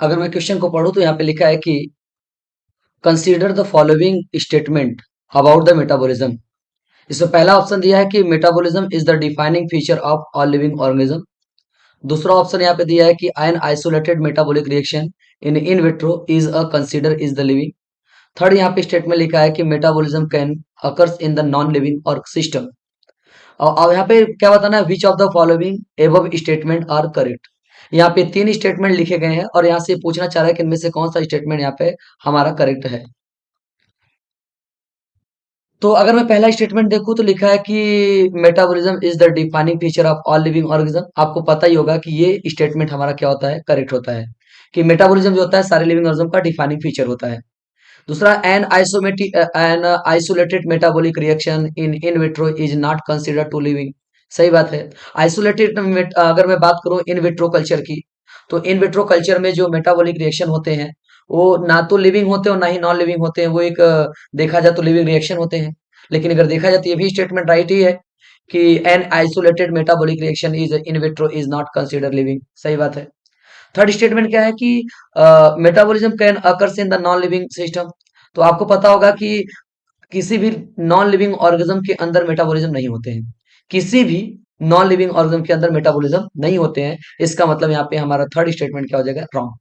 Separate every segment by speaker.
Speaker 1: अगर मैं क्वेश्चन को पढ़ूं तो यहाँ पे लिखा है कि consider the following statement about the metabolism. इसमें पहला ऑप्शन दिया है कि metabolism is the defining feature of all living organism. दूसरा ऑप्शन यहाँ पे दिया है कि N isolated metabolic reaction in vitro is a consider is the living. Third यहाँ पे स्टेटमेंट लिखा है कि metabolism can occurs in the non living और सिस्टम। और अब यहाँ पे क्या बताना है, which of the following above statement are correct. यहाँ पे तीन स्टेटमेंट लिखे गए हैं और यहाँ से पूछना चाह रहा है कि इनमें से कौन सा स्टेटमेंट यहाँ पे हमारा करेक्ट है। तो अगर मैं पहला स्टेटमेंट देखूं तो लिखा है कि metabolism is the defining feature of all living organism. आपको पता ही होगा कि ये स्टेटमेंट हमारा क्या होता है, करेक्ट होता है, कि मेटाबॉलिज्म जो होता है सारे लिविंग ऑर्गेनिज्म का डिफाइनिंग फीचर होता है। दूसरा, an isolated metabolic reaction in vitro is not considered to living. सही बात है। आइसोलेटेड, अगर मैं बात करूं इन विट्रो कल्चर की, तो इन विट्रो कल्चर में जो मेटाबॉलिक रिएक्शन होते हैं वो ना तो लिविंग होते हैं और ना ही नॉन लिविंग होते हैं। वो एक देखा जाए तो लिविंग रिएक्शन होते हैं। लेकिन अगर देखा जाए तो ये भी स्टेटमेंट राइट ही है कि N isolated metabolic reaction is in vitro is not consider living. सही बात है। थर्ड स्टेटमेंट क्या है कि metabolism can occurs in the non living system. तो आपको पता होगा कि किसी भी नॉन लिविंग ऑर्गेनिज्म के अंदर मेटाबॉलिज्म नहीं होते हैं। किसी भी नॉन लिविंग ऑर्गेनिज्म के अंदर मेटाबॉलिज्म नहीं होते हैं। इसका मतलब यहाँ पे हमारा थर्ड स्टेटमेंट क्या हो जाएगा, रॉन्ग।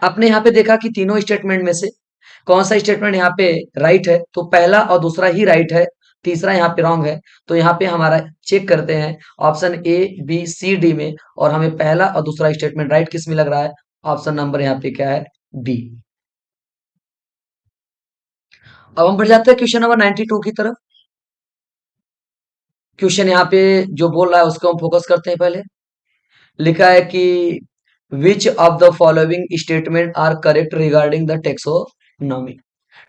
Speaker 1: आपने यहाँ पे देखा कि तीनों स्टेटमेंट में से कौन सा स्टेटमेंट यहाँ पे राइट है, तो पहला और दूसरा ही राइट है, तीसरा यहाँ पे रॉन्ग है। तो यहाँ पे हमारा चेक करते हैं option A B C D में, और हमें पहला और दूसरा स्टेटमेंट राइट किस में लग रहा है, ऑप्शन नंबर यहाँ पे क्या है, बी। अब हम बढ़ जाते हैं क्वेश्चन नंबर 92 की तरफ। क्वेश्चन यहाँ पे जो बोल रहा है उसको हम फोकस करते हैं पहले। लिखा है कि which of the following statement are correct regarding the taxonomy.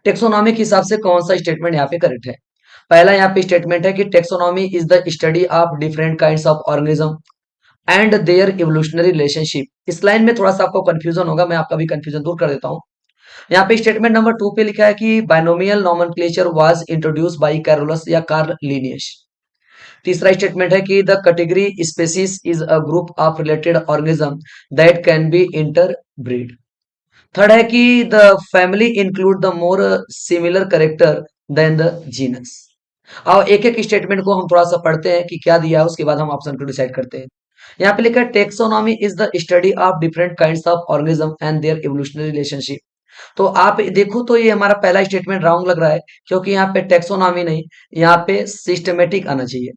Speaker 1: Taxonomy के हिसाब से कौन सा स्टेटमेंट यहाँ पे करेक्ट है। पहला यहाँ पे स्टेटमेंट है कि taxonomy is the study of different kinds of organism and their evolutionary relationship. इस लाइन में थोड़ा सा आपको कंफ्यूजन होगा, मैं आपका भी कंफ्यूजन दूर कर देता हूँ। यहाँ पे स्टेटमेंट नंबर 2 पे लिखा है कि binomial nomenclature was introduce by Carolus या कार्ल लिनियस। तीसरा स्टेटमेंट है कि the category species is a group of related organism that can be interbreed. Third है कि the family include the more similar character than the genus. और एक एक statement को हम थोड़ा सा पढ़ते हैं कि क्या दिया है, उसके बाद हम ऑप्शन को डिसाइड करते हैं। यहाँ पे लिखा है taxonomy is the study of different kinds of organism and their evolutionary relationship. तो आप देखो तो ये हमारा पहला स्टेटमेंट रॉन्ग लग रहा है, क्योंकि यहाँ पे टेक्सोनॉमी नहीं, यहाँ पे सिस्टमेटिक आना चाहिए।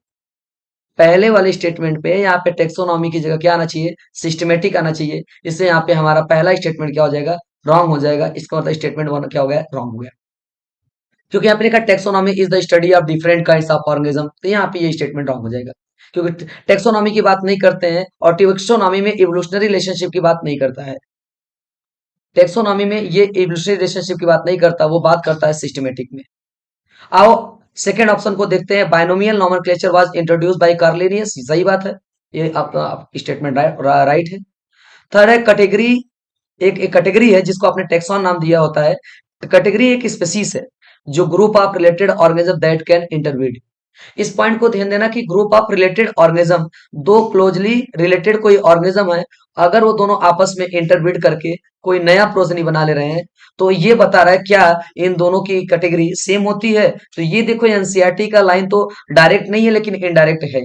Speaker 1: पहले वाले स्टेटमेंट पे यहाँ पे टेक्सोनॉमी की जगह क्या आना चाहिए, सिस्टमेटिक आना चाहिए। इससे यहाँ पे हमारा पहला स्टेटमेंट क्या हो जाएगा, रॉन्ग हो जाएगा। इसका मतलब स्टेटमेंट वन क्या हो गया, रॉन्ग हो गया। क्योंकि यहाँ पे लिखा taxonomy is the study of different kinds of organism, तो यहाँ पे ये स्टेटमेंट रॉन्ग हो जाएगा। क्योंकि टेक्सोनॉमी की बात नहीं करते हैं और टेक्सोनॉमी में इवोल्यूशनरी रिलेशनशिप की बात नहीं करता है। टेक्सोनॉमी में ये इवोल्यूशनरी रिलेशनशिप की बात नहीं करता, वो बात करता है सिस्टमेटिक में। आओ सेकेंड ऑप्शन को देखते हैं। Binomial nomenclature was introduce by Carl Linnaeus. सही बात है, ये आपका स्टेटमेंट राइट है। थर्ड है कैटेगरी, एक कैटेगरी है जिसको आपने टेक्सॉन नाम दिया होता है। कैटेगरी एक स्पेसीज है जो group of related organism that can interbreed. इस पॉइंट को ध्यान देना कि ग्रुप ऑफ रिलेटेड ऑर्गेनिज्म, दो क्लोजली रिलेटेड कोई ऑर्गेनिज्म है, अगर वो दोनों आपस में इंटरब्रीड करके कोई नया प्रोजनी बना ले रहे हैं, तो ये बता रहा है क्या इन दोनों की कैटेगरी सेम होती है। तो ये देखो एनसीईआरटी का लाइन तो डायरेक्ट नहीं है लेकिन इनडायरेक्ट है,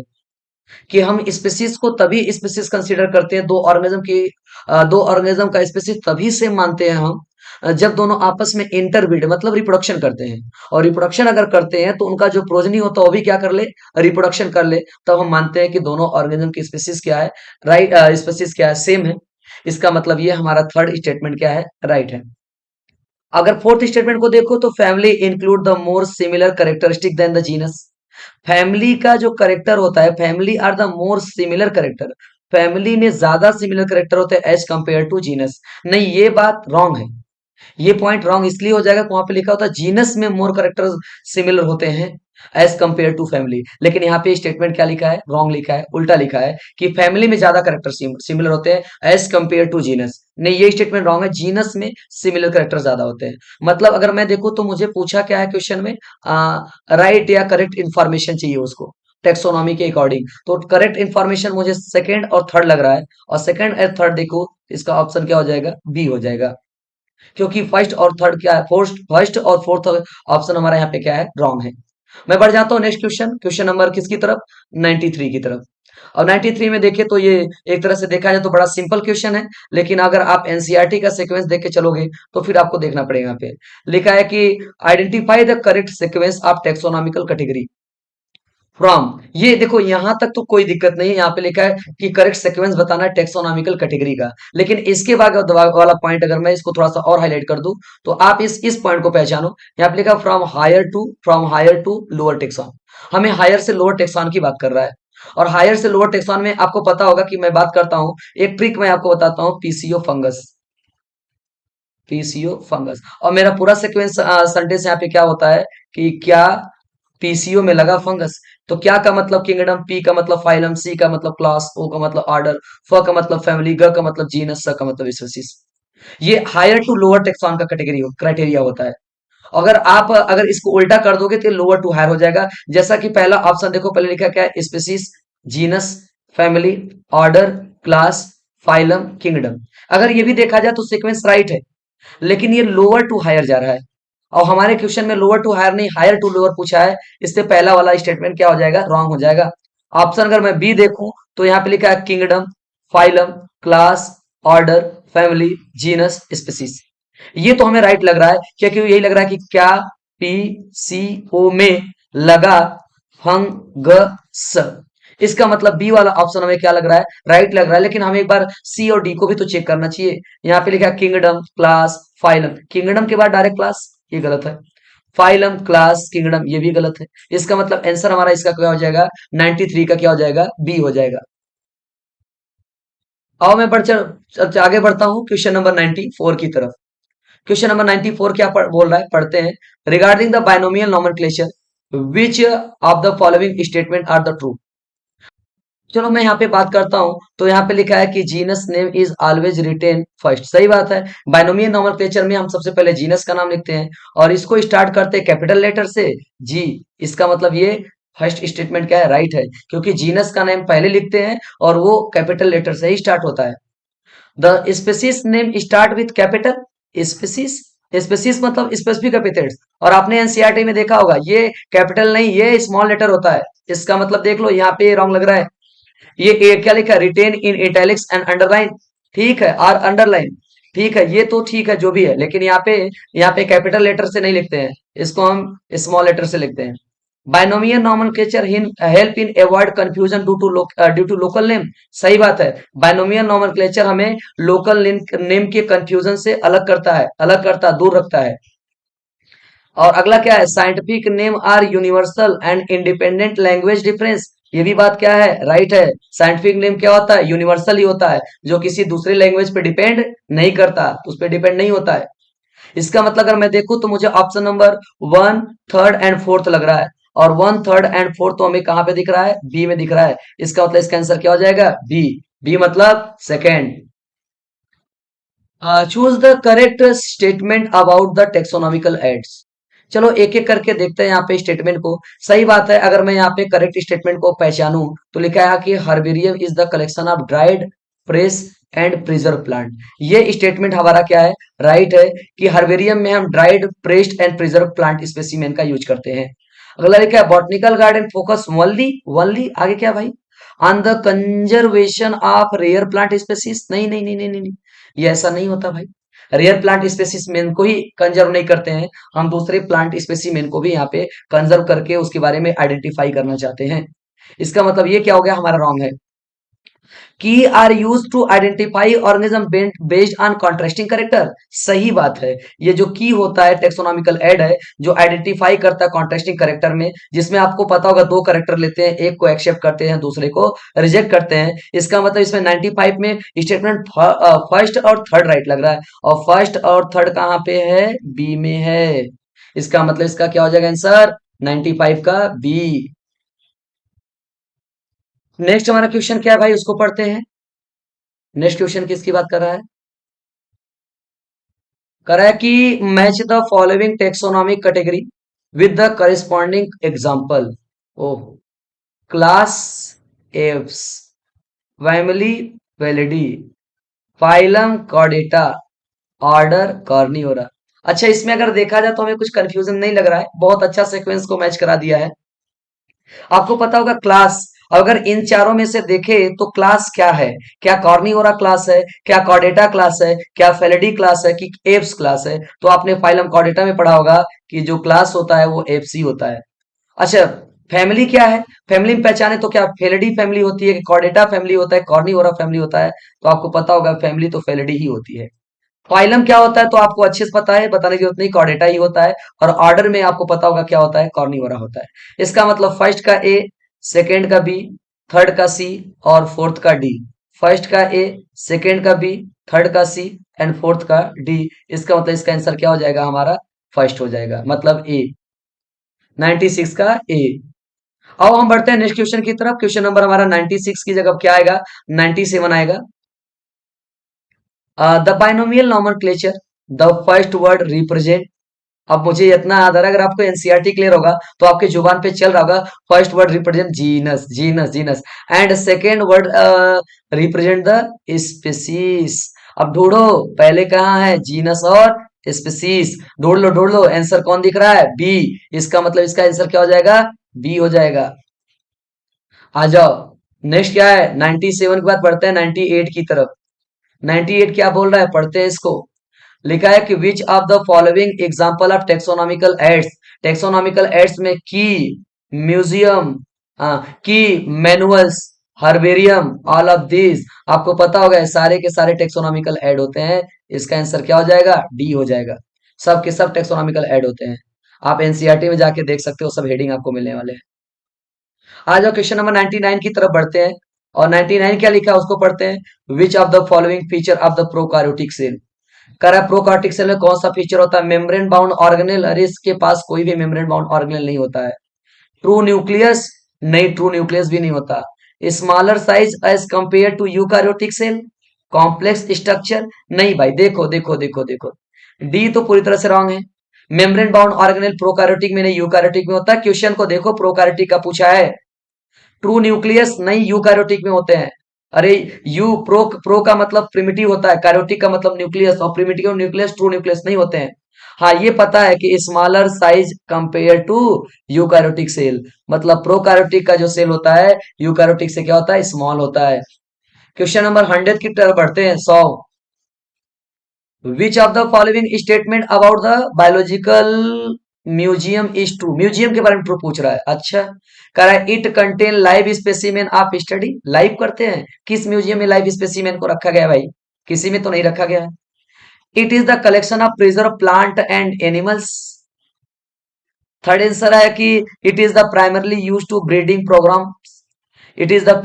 Speaker 1: कि हम स्पीसीज को तभी स्पीसीज कंसीडर करते हैं, दो ऑर्गेनिज्म का स्पीसीज तभी से मानते हैं हम, जब दोनों आपस में इंटरब्रीड मतलब रिप्रोडक्शन करते हैं। और रिप्रोडक्शन अगर करते हैं तो उनका जो प्रोजनी होता है वो भी क्या कर ले, रिप्रोडक्शन कर ले, तब हम मानते हैं कि दोनों ऑर्गेनिज्म की स्पीसीज क्या है, राइट, स्पीसीज क्या है, सेम है। इसका मतलब ये हमारा थर्ड स्टेटमेंट क्या है, राइट है। अगर फोर्थ स्टेटमेंट को देखो तो family include the more similar characteristic than the genus. Family का जो करेक्टर होता है, family are the more similar character, family में ज्यादा सिमिलर करेक्टर होते हैं एज कंपेयर टू जीनस। नहीं, ये बात रॉन्ग है। ये पॉइंट रॉन्ग इसलिए हो जाएगा कि वहां पे लिखा होता है जीनस में मोर करेक्टर सिमिलर होते हैं एज कंपेयर टू फैमिली, लेकिन यहाँ पे स्टेटमेंट क्या लिखा है, रॉन्ग लिखा है, उल्टा लिखा है कि फैमिली में ज्यादा करेक्टर सिमिलर होते हैं एज कंपेयर टू जीनस। नहीं, ये स्टेटमेंट रॉन्ग है, जीनस में सिमिलर करेक्टर ज्यादा होते हैं। मतलब अगर मैं देखूं तो मुझे पूछा क्या है क्वेश्चन में, राइट या करेक्ट इंफॉर्मेशन चाहिए उसको, टेक्सोनॉमी के अकॉर्डिंग। तो करेक्ट इंफॉर्मेशन मुझे सेकंड और थर्ड लग रहा है, और सेकंड और थर्ड देखो, इसका ऑप्शन क्या हो जाएगा, बी हो जाएगा। क्योंकि फर्स्ट और थर्ड क्या है, फर्स्ट और फोर्थ ऑप्शन हमारा यहाँ पे क्या है, रॉन्ग है। मैं बढ़ जाता हूँ नेक्स्ट क्वेश्चन, क्वेश्चन नंबर किसकी तरफ, 93 की तरफ। और 93 में देखें तो ये एक तरह से देखा जाए तो बड़ा सिंपल क्वेश्चन है, लेकिन अगर आप एनसीईआरटी का सीक्वेंस देख के चलोगे तो फिर आपको देखना पड़ेगा। यहाँ पे लिखा है कि identify the correct sequence of taxonomical category from. ये देखो यहां तक तो कोई दिक्कत नहीं है, यहाँ पे लिखा है कि करेक्ट सीक्वेंस बताना है टेक्सोनॉमिकल कैटेगरी का। लेकिन इसके बाद वाला पॉइंट अगर मैं इसको थोड़ा सा और हाईलाइट कर दूं, तो आप इस पॉइंट को पहचानो। यहाँ पे लिखा from higher to lower taxon. हमें हायर से लोअर टेक्सॉन की बात कर रहा है। और हायर से लोअर टेक्सॉन में आपको पता होगा कि मैं बात करता हूं, एक ट्रिक मैं आपको बताता हूं, पीसीओ फंगस। PCO fungus. और मेरा पूरा सीक्वेंस संडे से यहाँ पे क्या होता है कि क्या पीसीओ में लगा फंगस। तो क्या का मतलब किंगडम, पी का मतलब फाइलम, सी का मतलब क्लास, ओ का मतलब ऑर्डर, फ का मतलब फैमिली, ग का मतलब जीनस, स का मतलब स्पीसीज। ये हायर टू लोअर टेक्सॉन का कैटेगरी क्राइटेरिया होता है। अगर इसको उल्टा कर दोगे तो लोअर टू हायर हो जाएगा। जैसा कि पहला ऑप्शन देखो, पहले लिखा क्या है, species, genus, family, order, class, phylum, kingdom. अगर ये भी देखा जाए तो सीक्वेंस राइट है, लेकिन ये लोअर टू हायर जा रहा है। और हमारे क्वेश्चन में लोअर टू हायर नहीं, हायर टू लोअर पूछा है। इससे पहला वाला स्टेटमेंट क्या हो जाएगा, रॉन्ग हो जाएगा। ऑप्शन अगर मैं बी देखूं तो यहाँ पे लिखा है kingdom, phylum, class, order, family, genus, species. ये तो हमें राइट लग रहा है, क्योंकि यही लग रहा है कि क्या पी सी ओ में लगा फंगस। इसका मतलब बी वाला ऑप्शन हमें क्या लग रहा है, राइट लग रहा है। लेकिन हमें एक बार सी और डी को भी तो चेक करना चाहिए। यहाँ पे लिखा है किंगडम, क्लास, फाइलम, किंगडम के बाद डायरेक्ट क्लास, ये गलत है। फाइलम, क्लास, किंगडम, ये भी गलत है। इसका मतलब आंसर हमारा इसका क्या हो जाएगा, 93 का क्या हो जाएगा, बी हो जाएगा। आओ मैं आगे बढ़ता हूँ क्वेश्चन नंबर 94 की तरफ। क्वेश्चन नंबर 94 क्या बोल रहा है, पढ़ते हैं। Regarding the binomial nomenclature which of the following statement are the true. चलो मैं यहाँ पे बात करता हूँ, तो यहाँ पे लिखा है कि genus name is always written first, सही बात है। बाइनोमियल नोमेनक्लेचर में हम सबसे पहले जीनस का नाम लिखते हैं, और इसको स्टार्ट करते हैं कैपिटल लेटर से, जी। इसका मतलब ये फर्स्ट स्टेटमेंट क्या है, राइट है, क्योंकि जीनस का नेम पहले लिखते हैं और वो कैपिटल लेटर से ही स्टार्ट होता है। The species name start with capital, species, species मतलब स्पेसिफिक एपिथेट्स। और आपने एनसीईआरटी में देखा होगा, ये कैपिटल नहीं, ये स्मॉल लेटर होता है। इसका मतलब देख लो, यहाँ पे रॉन्ग लग रहा है। ये क्या लिखा है, written in italics and underline, ठीक है, और अंडरलाइन, ठीक है, ये तो ठीक है जो भी है। लेकिन यहाँ पे कैपिटल लेटर से नहीं लिखते हैं, इसको हम स्मॉल लेटर से लिखते हैं। Binomial nomenclature help in avoid confusion due to local name, सही बात है। बाइनोमियल नोमेनक्लेचर हमें लोकल नेम के कंफ्यूजन से अलग करता है, दूर रखता है। और अगला क्या है, scientific name are universal and independent language difference. ये भी बात क्या है, राइट है। साइंटिफिक नेम क्या होता है, यूनिवर्सल ही होता है, जो किसी दूसरी लैंग्वेज पे डिपेंड नहीं करता, उस पर डिपेंड नहीं होता है। इसका मतलब अगर मैं देखूं तो मुझे option number one, third and fourth लग रहा है। और वन, थर्ड एंड फोर्थ तो हमें कहां पे दिख रहा है, बी में दिख रहा है। इसका मतलब इसका आंसर क्या हो जाएगा, बी। बी मतलब second. Choose the correct statement about the taxonomical aids. चलो एक एक करके देखते हैं यहाँ पे स्टेटमेंट को। सही बात है, अगर मैं यहाँ पे करेक्ट स्टेटमेंट को पहचानूं तो लिखा है कि herbarium is the collection of dried, fresh and preserve plant. ये स्टेटमेंट हमारा क्या है, राइट है, कि हर्बेरियम में हम dried, pressed and preserve plant specimen का यूज करते हैं। अगला लिखा है botanical garden focus only only, आगे क्या भाई, on the conservation of rare plant species. नहीं नहीं नहीं नहीं नहीं नहीं, ये ऐसा नहीं होता भाई। रेयर प्लांट स्पेसिमेन को ही कंजर्व नहीं करते हैं, हम दूसरे प्लांट स्पेसिमेन को भी यहाँ पे कंजर्व करके उसके बारे में आइडेंटिफाई करना चाहते हैं। इसका मतलब ये क्या हो गया, हमारा रॉन्ग है। Key are use to identify organism based on contrasting character, सही बात है। ये जो की होता है टेक्सोनॉमिकल एड है, जो आइडेंटिफाई करता है कॉन्ट्रास्टिंग कैरेक्टर में, जिसमें आपको पता होगा दो कैरेक्टर लेते हैं, एक को एक्सेप्ट करते हैं, दूसरे को रिजेक्ट करते हैं। इसका मतलब इसमें 95 में स्टेटमेंट फर्स्ट और थर्ड राइट लग रहा है, और फर्स्ट और थर्ड कहाँ पे है, बी में है। इसका मतलब इसका क्या हो जाएगा आंसर, 95 का बी। नेक्स्ट हमारा क्वेश्चन क्या है भाई, उसको पढ़ते हैं। नेक्स्ट क्वेश्चन किसकी बात कर रहा है, कर रहा है कि match the following taxonomic category with the corresponding example. ओह, class Aves, family Felidae, phylum Chordata, order Carnivora. अच्छा, इसमें अगर देखा जाए तो हमें कुछ कंफ्यूजन नहीं लग रहा है, बहुत अच्छा सीक्वेंस को मैच करा दिया है। आपको पता होगा क्लास, अगर इन चारों में से देखें तो क्लास क्या है? क्या कॉर्निवोरा क्लास है, क्या कॉर्डेटा क्लास है, क्या फेलिडी क्लास है, कि एप्स क्लास है? तो आपने फाइलम कॉर्डेटा में पढ़ा होगा कि जो क्लास होता है वो एप्स ही होता है। अच्छा, फैमिली क्या है? फैमिली में पहचाने तो क्या फेलिडी फैमिली होती है, कि कॉर्डेटा फैमिली होता है, कॉर्निवोरा फैमिली होता है? तो आपको पता होगा फैमिली तो फेलिडी ही होती है। फाइलम क्या होता है तो आपको अच्छे से पता है, बताने की जरूरत नहीं, कॉर्डेटा ही होता है। और ऑर्डर में आपको पता होगा क्या होता है, कॉर्निवोरा होता है। इसका मतलब फर्स्ट का ए, सेकंड का बी, थर्ड का सी और फोर्थ का डी। फर्स्ट का ए, सेकंड का बी, थर्ड का सी एंड फोर्थ का डी। इसका मतलब इसका आंसर क्या हो जाएगा हमारा? फर्स्ट हो जाएगा, मतलब ए, 96 का ए। अब हम बढ़ते हैं नेक्स्ट क्वेश्चन की तरफ। क्वेश्चन नंबर हमारा 96 की जगह क्या आएगा? 97 आएगा। The binomial nomenclature, the first word represent. अब मुझे इतना याद आ रहा है, अगर आपको एनसीईआरटी क्लियर होगा तो आपके जुबान पे चल रहा होगा, first word represent genus, genus, genus, and second word represent the species. अब ढूंढो, पहले कहाँ है जीनस और स्पीसीज? ढूंढ लो, आंसर कौन दिख रहा है? बी। इसका मतलब इसका आंसर क्या हो जाएगा? बी हो जाएगा। आ जाओ, नेक्स्ट क्या है? 97 के बाद बढ़ते हैं 98 की तरफ। 98 क्या बोल रहा है, पढ़ते हैं इसको। लिखा है कि which of the following example of taxonomical aids, taxonomical aids में की, म्यूजियम, की, manuals, herbarium, all of this. आपको पता होगा ये सारे के सारे टेक्सोनॉमिकल ऐड होते हैं। इसका आंसर क्या हो जाएगा? डी हो जाएगा। सब के सब टेक्सोनॉमिकल ऐड होते हैं। आप एनसीईआरटी में जाके देख सकते हो, सब हेडिंग आपको मिलने वाले हैं। आ जाओ क्वेश्चन नंबर 99 की तरफ बढ़ते हैं। और 99 क्या लिखा है उसको पढ़ते हैं। Which of the following feature of the prokaryotic cell, कह रहा है प्रोकार्योटिक सेल में कौन सा फीचर होता है? Membrane bound organelle. अरे इसके पास कोई भी मेम्ब्रेन बाउंड ऑर्गेनेल नहीं होता है। ट्रू न्यूक्लियस, नहीं, ट्रू न्यूक्लियस भी नहीं होता। Smaller size as compare to eukaryotic cell. Complex structure, नहीं भाई, देखो देखो देखो देखो, डी तो पूरी तरह से रॉन्ग है। मेम्ब्रेन बाउंड ऑर्गेनेल प्रोकार्योटिक में नहीं, यूकार्योटिक में होता है। क्वेश्चन को देखो, प्रोकार्योटिक का पूछा है। ट्रू न्यूक्लियस नहीं, यूकार्योटिक में होते हैं। अरे, यू प्रो का मतलब प्रिमिटिव होता है, कैरोटिक का मतलब न्यूक्लियस, और प्रिमिटिव और न्यूक्लियस ट्रू न्यूक्लियस नहीं होते हैं। हाँ, ये पता है कि smaller size compare to eukaryotic cell, मतलब प्रोकैरियोटिक का जो सेल होता है यूकैरियोटिक से क्या होता है? स्मॉल होता है। क्वेश्चन नंबर 100 की तरफ बढ़ते हैं। 100, विच of the following statement about the biological museum is true? Museum के बारे में ट्रू पूछ रहा है। अच्छा, कह रहा है it contain live specimen of study. Live करते हैं, किस म्यूजियम में लाइव स्पेसिमेन को रखा गया है भाई? किसी में तो नहीं रखा गया है। It is the collection of preserve plant and animals. Third answer है कि it is the primarily use to breeding program. It is the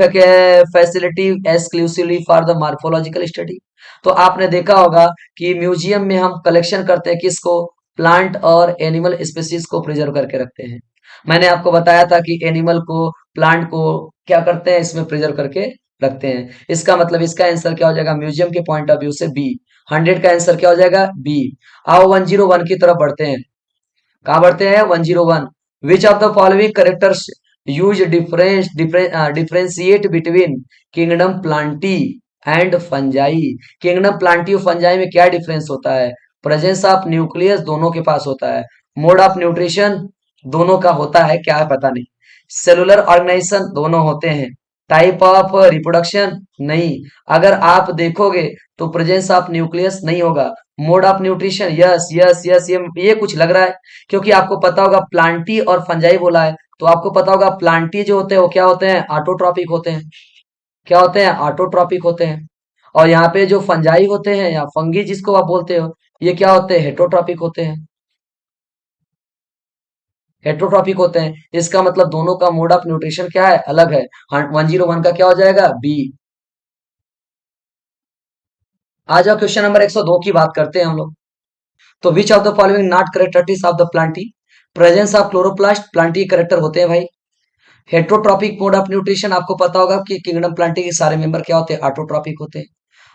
Speaker 1: facility exclusively for the morphological study. तो आपने देखा होगा कि म्यूजियम में हम कलेक्शन करते हैं किसको? प्लांट और एनिमल स्पीसीज को प्रिजर्व करके रखते हैं। मैंने आपको बताया था कि एनिमल को, प्लांट को क्या करते हैं, इसमें प्रिजर्व करके रखते हैं। इसका मतलब इसका आंसर क्या हो जाएगा म्यूजियम के पॉइंट ऑफ व्यू से? बी। 100 का आंसर क्या हो जाएगा? बी। आओ 101 की तरफ बढ़ते हैं। कहाँ बढ़ते हैं? 101। विच of the following characters use differentiate between kingdom Plantae and fungi. Kingdom Plantae और फंजाई में क्या डिफरेंस होता है? प्रेजेंस ऑफ न्यूक्लियस दोनों के पास होता है। मोड ऑफ न्यूट्रिशन दोनों का होता है, क्या है पता नहीं। सेलुलर ऑर्गेनाइजेशन दोनों होते हैं। टाइप ऑफ रिप्रोडक्शन नहीं। अगर आप देखोगे तो प्रेजेंस ऑफ न्यूक्लियस नहीं होगा। Mode of nutrition, yes yes yes, ये कुछ लग रहा है, क्योंकि आपको पता होगा प्लांटी और फंजाई बोला है, तो आपको पता होगा प्लांटी जो होते हैं वो क्या होते हैं? ऑटोट्रॉपिक होते हैं। क्या होते हैं? ऑटोट्रॉपिक होते हैं। और यहाँ पे जो फंजाई होते हैं या फंगी जिसको आप बोलते हो, ये क्या होते हैं? हेटरोट्रॉपिक होते हैं। हेटरोट्रॉपिक होते हैं। इसका मतलब दोनों का मोड ऑफ न्यूट्रिशन क्या है? अलग है। 101 का क्या हो जाएगा? बी। आ जाओ क्वेश्चन नंबर 102 की बात करते हैं हम लोग। तो which of the following not characteristics of the Plantae? Presence of chloroplast Plantae character होते हैं भाई। हेट्रोट्रॉपिक मोड ऑफ न्यूट्रिशन, आपको पता होगा कि किंगडम प्लांटी के सारे मेंबर क्या होते हैं? ऑटोट्रॉपिक होते हैं।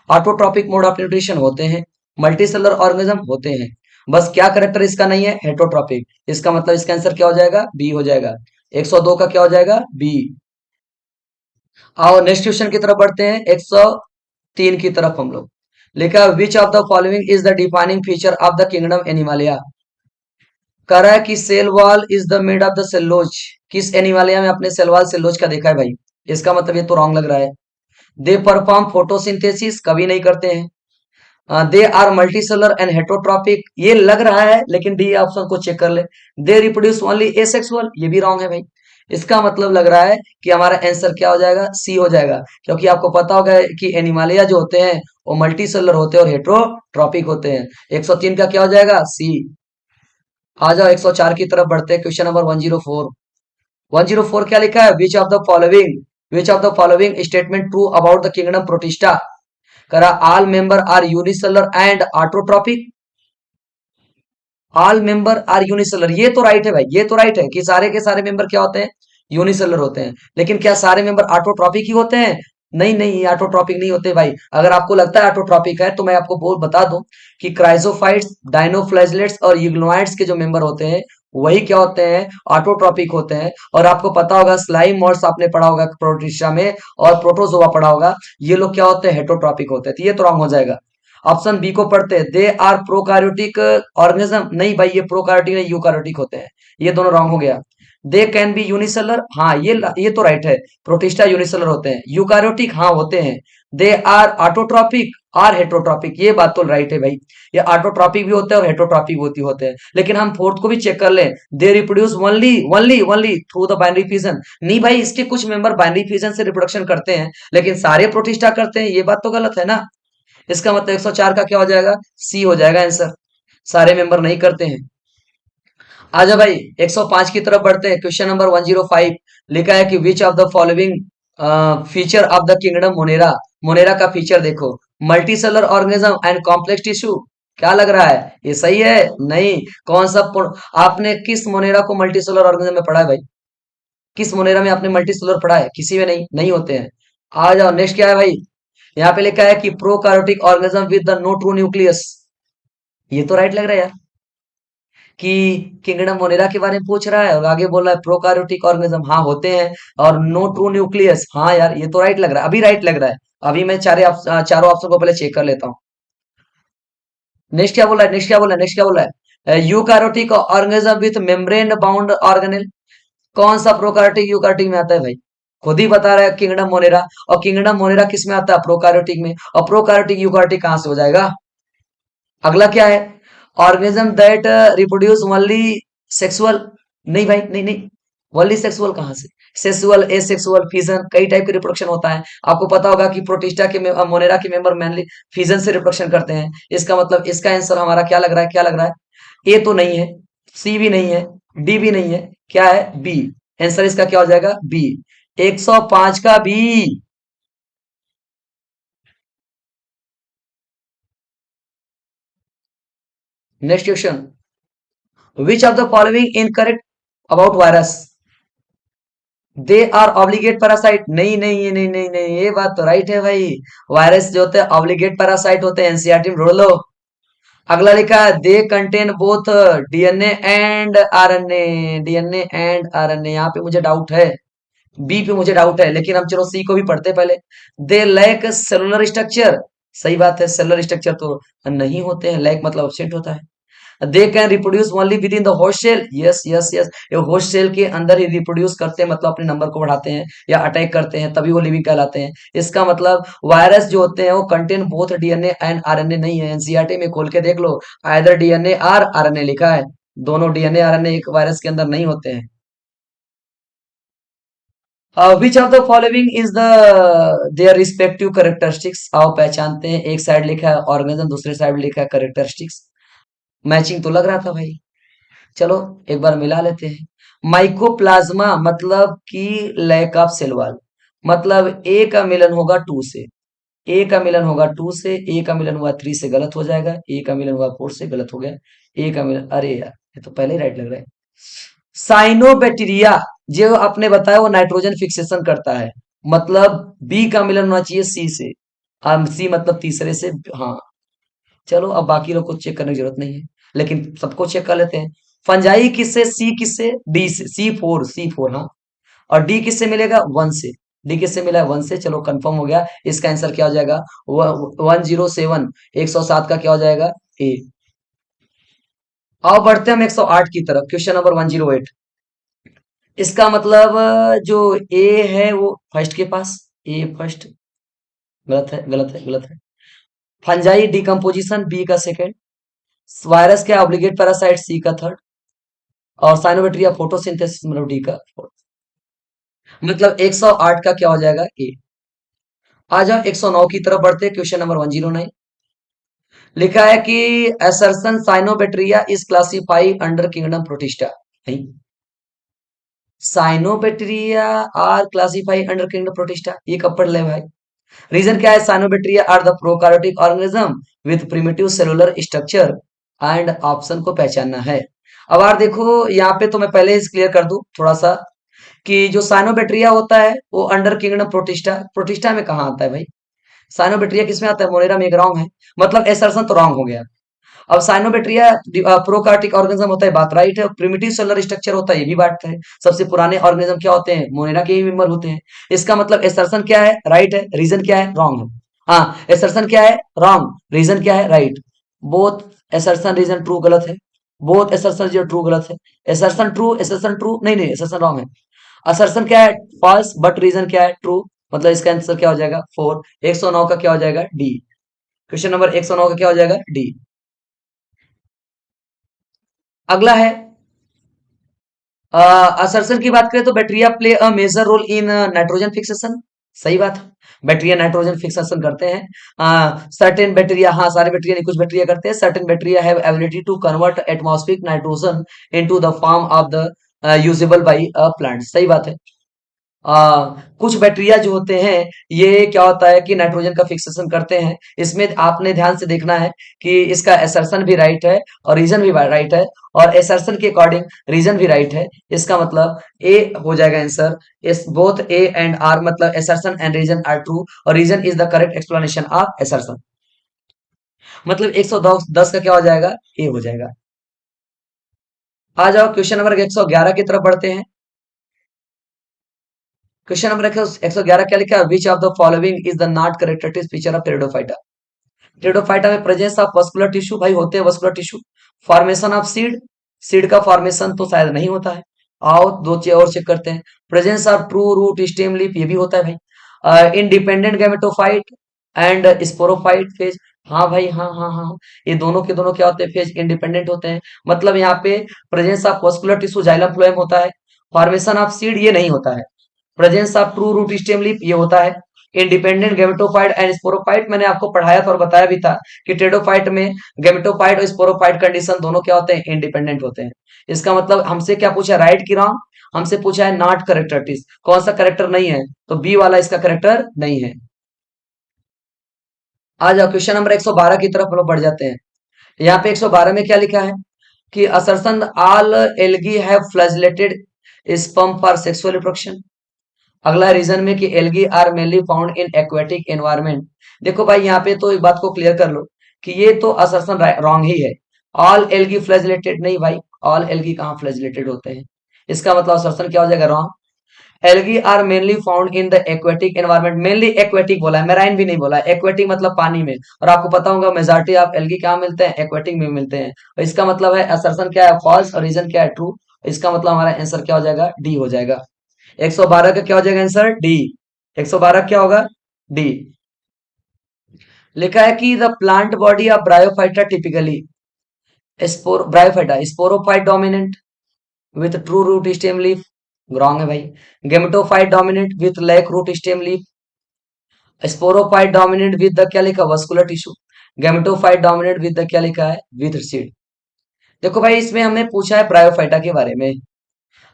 Speaker 1: ऑटोट्रॉपिक मोड ऑफ न्यूट्रिशन होते हैं। मल्टीसेलुलर ऑर्गेनिज्म होते हैं। बस क्या करेक्टर इसका नहीं है? हेट्रोट्रॉपिक। इसका मतलब इसका आंसर क्या हो जाएगा? बी हो जाएगा। 102 का क्या हो जाएगा? बी। आओ नेक्स्ट क्वेश्चन की तरफ बढ़ते हैं, 103 की तरफ हम लोग। लिखा है which of the following is the defining feature of the kingdom animalia. कह रहा है कि cell wall is the made of the cellulose. किस एनिमालिया में आपने सेल वॉल सेल्लोज का देखा है भाई? इसका मतलब ये तो रॉन्ग लग रहा है। दे परफॉर्म फोटोसिंथेसिस, कभी नहीं करते हैं। They are multicellular and heterotrophic, ये लग रहा है, लेकिन डी ऑप्शन को चेक कर ले। दे रिप्रोड्यूस ओनली एसेक्सुअल, ये भी रॉन्ग है भाई। इसका मतलब लग रहा है कि हमारा आंसर क्या हो जाएगा? सी हो जाएगा, क्योंकि आपको पता होगा कि एनिमालिया जो होते हैं वो मल्टीसेलर होते हैं और हेट्रोट्रॉपिक होते हैं। 103 का क्या हो जाएगा? सी। आ जाओ 104 की तरफ बढ़ते हैं, क्वेश्चन नंबर 104। 104 क्या लिखा है? Which of the following statement true about the kingdom protista. करा all member are unicellular and autotrophic. All member are unicellular, ये तो राइट है भाई, ये तो राइट है कि सारे के सारे मेंबर क्या होते हैं? यूनिसेलर होते हैं। लेकिन क्या सारे मेंबर ऑटोट्रॉपिक ही होते हैं? नहीं नहीं, ये ऑटोट्रॉपिक नहीं होते भाई। अगर आपको लगता है ऑटोट्रॉपिक है तो मैं आपको बोल बता दूं कि क्राइजोफाइट्स, डायनोफ्लैजलेट्स और यूग्नोइड्स के जो मेंबर होते हैं वही क्या होते हैं? ऑटोट्रॉपिक होते हैं। और आपको पता होगा स्लाइम मोड्स आपने पढ़ा होगा प्रोटिस्टा में, और प्रोटोजोआ पढ़ा होगा, ये लोग क्या होते हैं? हेटरोट्रॉपिक होते हैं। तो ये तो रॉन्ग हो जाएगा। ऑप्शन बी को पढ़ते हैं, दे आर प्रोकार्योटिक ऑर्गेनिज्म। नहीं भाई, ये प्रोकार्योटिक नहीं, यूकार्योटिक होते हैं। ये दोनों रॉन्ग हो गया। दे कैन बी यूनिसेलर, हाँ ये तो राइट है। प्रोटिस्टा यूनिसेलर होते हैं। यूकार्योटिक हाँ होते हैं। They are autotrophic or heterotrophic, ये बात तो राइट है भाई। ये ऑटोट्रॉपिक भी होते हैं और हेट्रोट्रॉपिक भी होते हैं। लेकिन हम फोर्थ को भी चेक कर लें, they reproduce only only only through the binary fission. नहीं भाई, इसके कुछ मेंबर बाइनरी फिजन से रिप्रोडक्शन करते हैं, लेकिन सारे प्रोटिस्टा करते हैं, ये बात तो गलत है ना। इसका मतलब 104 का क्या हो जाएगा? सी हो जाएगा आंसर। सारे मेंबर नहीं करते हैं। आजा भाई 105 की तरफ बढ़ते हैं, क्वेश्चन नंबर 105। लिखा है कि which of the following feature of the kingdom Monera. Monera का फीचर देखो, multicellular organism and complex tissue. क्या लग रहा है? ये सही है? नहीं। कौन सा आपने किस मोनेरा को मल्टीसेलर ऑर्गेनिज्म में पढ़ा है भाई? किस मोनेरा में आपने मल्टीसेलर पढ़ा है? किसी में नहीं, नहीं होते हैं। आ जाओ नेक्स्ट क्या है भाई? यहाँ पे लिखा है कि prokaryotic organism with the no true nucleus. ये तो राइट लग रहा है यार, कि किंगडम मोनेरा के बारे में पूछ रहा है और आगे बोल रहा है प्रोकार्योटिक ऑर्गेनिज्म हाँ होते हैं, और नो ट्रू न्यूक्लियस। हाँ यार, ये तो राइट लग रहा है, अभी राइट लग रहा है। अभी मैं चारों ऑप्शन को पहले चेक कर लेता हूँ। नेक्स्ट क्या बोला है? नेक्स्ट क्या बोला है? नेक्स्ट क्या बोला है? Eukaryotic organism with membrane bound organelle. कौन सा प्रोकार्योटिक यूकार्योटिक में आता है भाई? खुद ही बता रहा है किंगडम मोनेरा। और किंगडम मोनेरा किस में आता है? प्रोकार्योटिक में। और प्रोकार्योटिक यूकार्योटिक कहां से हो जाएगा? अगला क्या है? Organism that reproduce only sexual. नहीं भाई, नहीं नहीं, ओनली सेक्सुअल कहां से? सेक्सुअल, एसेक्सुअल, फिजन, कई टाइप के रिप्रोडक्शन होता है। आपको पता होगा कि प्रोटिस्टा के मोनेरा के मेंबर मेनली फिजन से रिप्रोडक्शन करते हैं। इसका मतलब इसका आंसर हमारा क्या लग रहा है? क्या लग रहा है? ए तो नहीं है, सी भी नहीं है, डी भी नहीं है, क्या है? बी। आंसर इसका क्या हो जाएगा? बी। 105 का B. Next question, which of the following incorrect about virus. They are obligate parasite. नहीं नहीं, ये नहीं नहीं नहीं, ये बात तो राइट है भाई। वायरस जो होते हैं ऑब्लिगेट पैरासाइट होते हैं, एनसीईआरटी में ढूंढ लो। अगला लिखा है they contain both DNA and RNA. DNA and RNA, यहाँ पे मुझे डाउट है। बी पे मुझे डाउट है, लेकिन हम चलो सी को भी पढ़ते हैं पहले। They lack cellular structure. सही बात है, सेलुलर स्ट्रक्चर तो नहीं होते हैं, लैक मतलब एब्सेंट होता है। They can reproduce only within the host cell. Yes yes yes, ये होस्ट सेल के अंदर ही रिप्रोड्यूस करते हैं, मतलब अपने नंबर को बढ़ाते हैं या अटैक करते हैं, तभी वो लिविंग कहलाते हैं। इसका मतलब वायरस जो होते हैं वो contain both DNA and RNA नहीं है। एनसीईआरटी में खोल के देख लो, आइदर डीएनए और आरएनए लिखा है। दोनों डीएनए आरएनए एक वायरस के अंदर नहीं होते हैं। Which of the following is the their respective characteristics. आओ पहचानते हैं, एक साइड लिखा है ऑर्गेनिज्म, दूसरे साइड लिखा है करेक्टरिस्टिक्स। मैचिंग तो लग रहा था भाई। चलो एक बार मिला लेते हैं। माइकोप्लाज्मा मतलब कि लैक ऑफ सेल वॉल। मतलब ए का मिलन होगा टू से, ए का मिलन होगा टू से, ए का मिलन हुआ थ्री से गलत हो जाएगा, ए का मिलन हुआ फोर से गलत हो गया, ए का मिलन, अरे यार ये तो पहले ही राइट लग रहा है। साइनोबैक्टीरिया, जो आपने बताया वो नाइट्रोजन फिक्सेशन करता है। मतलब बी का मिलन होना चाहिए सी से। सी मतलब तीसरे से। हाँ, चलो अब बाकी लोग को चेक करने की जरूरत नहीं है, लेकिन सबको चेक कर लेते हैं। फंजाई किससे? सी किससे? डी से। सी फोर, सी फोर हाँ। और डी किससे मिलेगा? वन से। डी किससे मिला है? 1 से। चलो कंफर्म हो गया, इसका आंसर क्या हो जाएगा? 107, 107 का क्या हो जाएगा? ए। आओ बढ़ते हैं हम 108 की तरफ। Question number 108। इसका मतलब जो ए है वो फर्स्ट के पास, ए फर्स्ट। गलत है, गलत है, गलत है। फंजाई डिकम्पोजिशन बी का सेकंड। वायरस के ऑब्लिगेट पैरासाइट सी का थर्ड। और साइनोबैक्टीरिया फोटोसिंथेसिस मतलब डी का फोर्थ। मतलब 108 का क्या हो जाएगा? ए। आ जाओ 109 की तरफ बढ़ते हैं। Question number 109। लिखा है कि assertion cyanobacteria is classified under kingdom protista. नहीं, cyanobacteria are classified under kingdom protista, ये कब पढ़ ले भाई? रीजन क्या है? Cyanobacteria are the prokaryotic organism with primitive cellular structure and option को पहचानना है। अब यार देखो, यहाँ पे तो मैं पहले ही क्लियर कर दूं थोड़ा सा कि जो साइनोबैक्टीरिया होता है वो अंडर किंगडम प्रोटिस्टा। प्रोटिस्टा में कहाँ आता है भाई? साइनोबैक्टीरिया किसमें आता है? मोनेरा में। एक रॉन्ग है, मतलब एसर्सन तो रॉन्ग हो गया। अब साइनोबैक्टीरिया प्रोकार्योटिक ऑर्गेनिज्म होता है, बात राइट है। प्रिमिटिव सेलुलर स्ट्रक्चर होता है, ये भी बात है। सबसे पुराने ऑर्गेनिज्म क्या होते हैं? मोनेरा के ही मेंबर होते हैं। इसका मतलब एसर्सन क्या है? राइट है। रीजन क्या है? रॉन्ग है। हाँ, एसर्सन क्या है? रॉन्ग। रीजन क्या है? Right. Both assertion reason true गलत है। बोथ एसर्सन जो ट्रू गलत है। एसर्सन ट्रू, एसर्सन ट्रू, नहीं नहीं, एसर्सन रॉन्ग है। असर्शन क्या है? फॉल्स, बट रीजन क्या है? ट्रू। मतलब इसका आंसर क्या हो जाएगा? 4। 109 का क्या हो जाएगा? डी। क्वेश्चन नंबर 109 का क्या हो जाएगा? डी। अगला है असर्शन की बात करें तो bacteria play a major role in nitrogen fixation. सही बात है, बैक्टीरिया नाइट्रोजन फिक्सेशन करते हैं। सर्टेन बैक्टीरिया, हाँ सारे बैक्टीरिया नहीं, कुछ बैक्टीरिया करते हैं। Certain bacteria have ability to convert atmospheric nitrogen into the form of the usable by a plant. सही बात है। कुछ बैक्टीरिया जो होते हैं, ये क्या होता है कि नाइट्रोजन का फिक्सेशन करते हैं। इसमें आपने ध्यान से देखना है कि इसका एसर्शन भी राइट है और रीजन भी राइट है, और एसर्शन के अकॉर्डिंग रीजन भी राइट है। इसका मतलब ए हो जाएगा आंसर। इस बोथ ए एंड आर, मतलब assertion and reason are true, और reason is the correct explanation of assertion. मतलब 110 का क्या हो जाएगा? ए हो जाएगा। आ जाओ क्वेश्चन नंबर 111 की तरफ बढ़ते हैं। क्वेश्चन नंबर 111 क्या लिखा है? Which of the following is the not characteristic feature of pteridophyta. Pteridophyta में प्रेजेंस ऑफ वस्कुलर टिश्यू, भाई होते हैं vascular tissue. Formation of seed, seed का फॉर्मेशन तो शायद नहीं होता है। आओ दो चीज और चेक करते हैं। Presence of true root stem leaf, ये भी होता है भाई। Independent gametophyte and sporophyte phase, हाँ भाई, हाँ हाँ हाँ हाँ। ये दोनों के दोनों क्या होते हैं? फेज इंडिपेंडेंट होते हैं। मतलब यहाँ पे presence of vascular tissue xylem phloem होता है। फॉर्मेशन ऑफ सीड ये नहीं होता है। Presence of true root stem leaf ये होता है। इंडिपेंडेंट गेमेटोफाइट एंड स्पोरोफाइट मैंने आपको पढ़ाया था और बताया भी था कि टेडोफाइट में गेमेटोफाइट और स्पोरोफाइट कंडीशन दोनों क्या होते हैं? इंडिपेंडेंट होते हैं। इसका मतलब हमसे क्या पूछा? राइट की रॉन्ग? हमसे पूछा है नॉट करेक्टरिस्टिक, कौन सा करेक्टर नहीं है? तो बी वाला इसका करेक्टर नहीं है। आ जाओ क्वेश्चन नंबर 112 की तरफ हम लोग बढ़ जाते हैं। यहाँ पे 112 में क्या लिखा है कि assertion all algae have flagellated sperm for sexual reproduction. अगला रीजन में कि algae are mainly found in aquatic environment. देखो भाई, यहाँ पे तो एक बात को क्लियर कर लो कि ये तो असर्शन रॉन्ग ही है। ऑल एल्गी फ्लैजिलेटेड नहीं भाई, ऑल एल्गी कहाँ फ्लैजिलेटेड होते हैं? इसका मतलब असर्शन क्या हो जाएगा? Wrong. Algae are mainly found in the aquatic environment. Mainly aquatic बोला है, मेराइन भी नहीं बोला। एक्वेटिक मतलब पानी में, और आपको पता होगा मेजॉरिटी ऑफ एल्गी कहाँ मिलते हैं? एक्वेटिक में मिलते हैं। और इसका मतलब है असर्शन क्या है? फॉल्स, और रीजन क्या है? ट्रू। इसका मतलब हमारा आंसर क्या हो जाएगा? डी हो जाएगा। 112 का क्या हो जाएगा आंसर? डी। 112 क्या होगा? डी। लिखा है कि the plant body of bryophyta typically spore bryophyta sporophyte dominant with true root stem leaf. Wrong है भाई। Gametophyte dominant with lack root stem leaf. Sporophyte dominant with the क्या लिखा? Vascular tissue. Gametophyte dominant with the क्या लिखा है? With seed. देखो भाई, इसमें हमने पूछा है ब्रायोफाइटा के बारे में।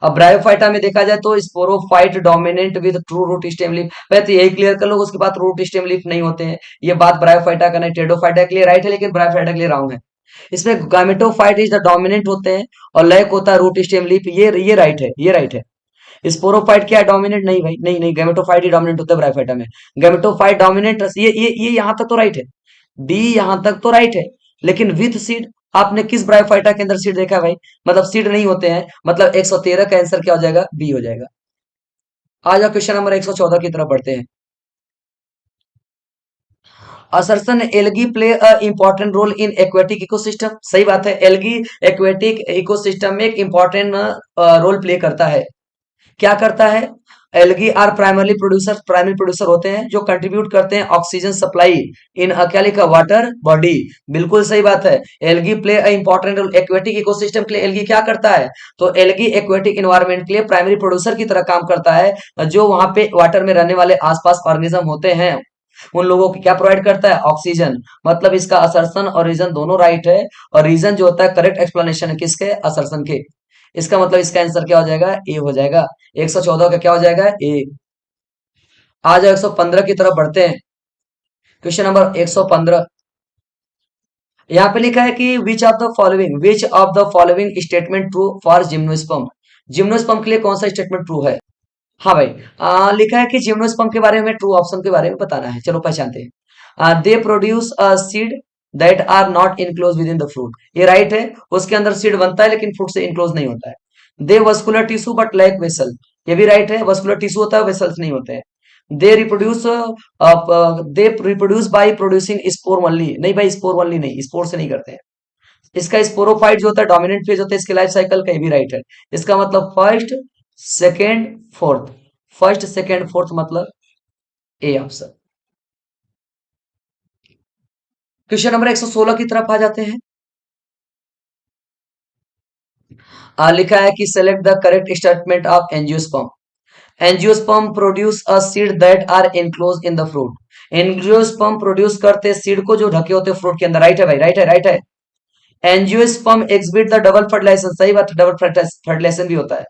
Speaker 1: अब ब्रायोफाइटा में देखा जाए तो sporophyte dominant with true root stem leaf, पहले तो यही क्लियर कर लो, उसके बाद रूट स्टेम लीफ नहीं होते हैं। ये बात ब्रायोफाइटा का नहीं, टेडोफाइटा के लिए राइट है, लेकिन ब्रायोफाइटा के लिए रॉन्ग है। इसमें गामेटोफाइट इज द डोमिनेंट होते हैं और लैक होता है रूट स्टेम लीफ। ये राइट है, ये राइट है। स्पोरोफाइट क्या है? डोमिनेंट नहीं भाई, नहीं नहीं, गैमेटोफाइट ही डोमिनेंट होता है ब्रायोफाइटा में। गैमेटोफाइट डोमिनेंट, ये यहां तक तो राइट है। डी यहां तक तो राइट है, लेकिन विथ सीड आपने किस ब्रायोफाइटा के अंदर सीड देखा है भाई? मतलब सीड नहीं होते हैं। मतलब 113 का आंसर क्या हो जाएगा? बी हो जाएगा। आ जाओ क्वेश्चन नंबर 114 की तरफ बढ़ते हैं। Assertion algae play a important role in aquatic ecosystem. सही बात है, एल्गी एक्वेटिक इकोसिस्टम में एक इंपॉर्टेंट रोल प्ले करता है। क्या करता है? एल्गी आर प्राइमरी प्रोड्यूसर होते हैं जो कंट्रीब्यूट करते हैं ऑक्सीजन सप्लाई इन क्या लिखा, वाटर बॉडी। बिल्कुल सही बात है, algae play a important role aquatic ecosystem के लिए। एल्गी क्या करता है? तो एल्गी एक्वेटिक इन्वायरमेंट के लिए प्राइमरी प्रोड्यूसर की तरह काम करता है। जो वहां पे वाटर में रहने वाले आसपास ऑर्गेनिज्म होते हैं उन लोगों को क्या प्रोवाइड करता है? ऑक्सीजन। मतलब इसका असर्शन और रीजन दोनों राइट है। और रीजन जो होता है करेक्ट एक्सप्लेनेशन है किसके? असर्शन के। इसका मतलब इसका आंसर क्या हो जाएगा? ए हो जाएगा। 114 का क्या हो जाएगा? ए। आ जाओ 115 की तरफ बढ़ते हैं। Question number 115। यहाँ पे लिखा है कि which of the following statement true for gymnosperm. Gymnosperm के लिए कौन सा स्टेटमेंट ट्रू है? हाँ भाई, लिखा है कि जिम्नोस्पर्म के बारे में ट्रू ऑप्शन के बारे में बताना है। चलो पहचानते हैं। They produce a seed that are not enclose within the fruit. ये राइट है, उसके अंदर सीड बनता है लेकिन फ्रूट से इनक्लोज नहीं होता है। They vascular tissue but lack vessel. ये भी राइट है, वस्कुलर टिश्यू होता है, वेसल्स नहीं होते हैं। They reproduce they reproduce by producing spore only. नहीं भाई, स्पोर ओनली नहीं, स्पोर से नहीं करते हैं। इसका स्पोरोफाइट जो होता है डोमिनेंट फेज होता है इसके लाइफ साइकिल का, ये भी राइट है। इसका मतलब first second fourth. First second fourth मतलब ए ऑप्शन। क्वेश्चन नंबर 116 की तरफ आ जाते हैं। लिखा है कि select the correct statement of angiosperm. Angiosperm produce a seed that are enclose in the fruit. Angiosperm produce करते सीड को जो ढके होते फ्रूट के अंदर। राइट है भाई, राइट है, राइट है। Angiosperm exhibit the double fertilisation. सही बात है, डबल फर्टिलाइजेशन भी होता है।